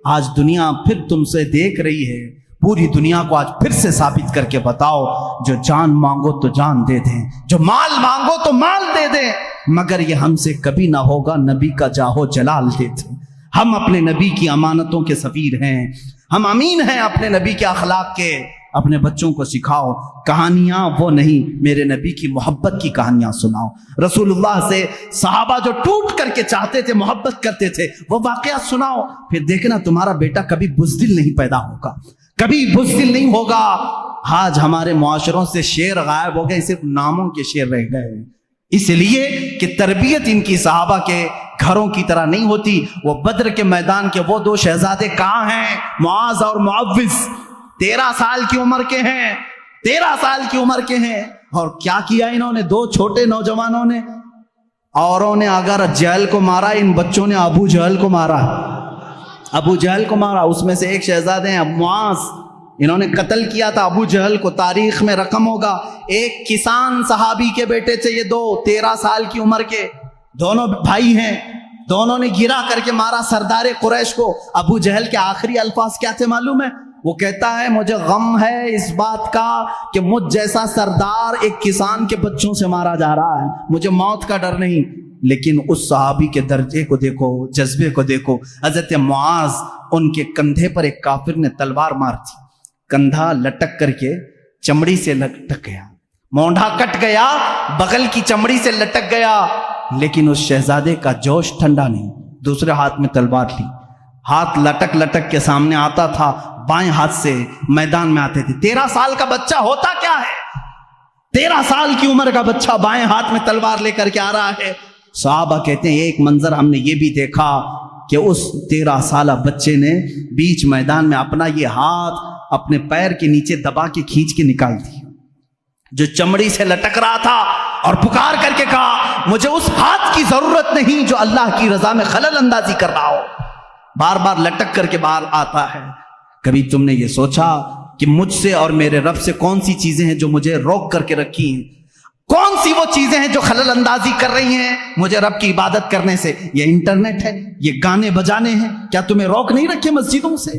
C: آج دنیا پھر تم سے دیکھ رہی ہے، پوری دنیا کو آج پھر سے ثابت کر کے بتاؤ، جو جان مانگو تو جان دے دیں، جو مال مانگو تو مال دے دیں، مگر یہ ہم سے کبھی نہ ہوگا نبی کا جاہو جلال دیتے۔ ہم اپنے نبی کی امانتوں کے سفیر ہیں، ہم امین ہیں اپنے نبی کے اخلاق کے۔ اپنے بچوں کو سکھاؤ، کہانیاں وہ نہیں، میرے نبی کی محبت کی کہانیاں سناؤ۔ رسول اللہ سے صحابہ جو ٹوٹ کر کے چاہتے تھے، محبت کرتے تھے، وہ واقعات سناؤ، پھر دیکھنا تمہارا بیٹا کبھی بزدل نہیں پیدا ہوگا، کبھی بزدل نہیں ہوگا۔ آج ہمارے معاشروں سے شعر غائب ہو گئے، صرف ناموں کے شعر رہ گئے، اس لیے کہ تربیت ان کی صحابہ کے گھروں کی طرح نہیں ہوتی۔ وہ بدر کے میدان کے وہ 2 شہزادے کہاں ہیں، معاذ اور معوذ، 13 سال کی عمر کے ہیں، 13 سال کی عمر کے ہیں، اور کیا کیا انہوں نے؟ 2 چھوٹے نوجوانوں نے، اوروں نے اگر جہل کو مارا، ان بچوں نے ابو جہل کو مارا، ابو جہل کو مارا۔ اس میں سے ایک شہزادے ہیں معاذ، انہوں نے قتل کیا تھا ابو جہل کو، تاریخ میں رقم ہوگا۔ ایک کسان صحابی کے بیٹے تھے یہ 2، 13 سال کی عمر کے، دونوں بھائی ہیں، دونوں نے گرا کر کے مارا سردار قریش کو۔ ابو جہل کے آخری الفاظ کیا تھے معلوم ہے؟ وہ کہتا ہے مجھے غم ہے اس بات کا کہ مجھ جیسا سردار ایک کسان کے بچوں سے مارا جا رہا ہے، مجھے موت کا ڈر نہیں۔ لیکن اس صحابی کے درجے کو دیکھو، جذبے کو دیکھو۔ حضرت معاذ، ان کے کندھے پر ایک کافر نے تلوار مار دی، کندھا لٹک کر کے چمڑی سے لٹک گیا۔ مونڈھا کٹ گیا، بغل کی چمڑی سے لٹک گیا، لیکن اس شہزادے کا جوش ٹھنڈا نہیں، دوسرے ہاتھ میں تلوار لی، ہاتھ لٹک لٹک کے سامنے آتا تھا، بائیں ہاتھ سے میدان میں آتے تھے۔ 13 سال کا بچہ ہوتا کیا ہے؟ 13 سال کی عمر کا بچہ بائیں ہاتھ میں تلوار لے کر کے آ رہا ہے۔ صحابہ کہتے ہیں ایک منظر ہم نے یہ بھی دیکھا کہ اس 13 سالہ بچے نے بیچ میدان میں اپنا یہ ہاتھ اپنے پیر کے نیچے دبا کے کھینچ کے نکال دی، جو چمڑی سے لٹک رہا تھا، اور پکار کر کے کہا مجھے اس ہاتھ کی ضرورت نہیں جو اللہ کی رضا میں خلل اندازی کر رہا ہو۔ بار بار لٹک کر کے باہر آتا ہے۔ کبھی تم نے یہ سوچا کہ مجھ سے اور میرے رب سے کون سی چیزیں ہیں جو مجھے روک کر کے رکھی ہیں؟ کون سی وہ چیزیں ہیں جو خلل اندازی کر رہی ہیں مجھے رب کی عبادت کرنے سے؟ یہ انٹرنیٹ ہے، یہ گانے بجانے ہیں، کیا تمہیں روک نہیں رکھے مسجدوں سے؟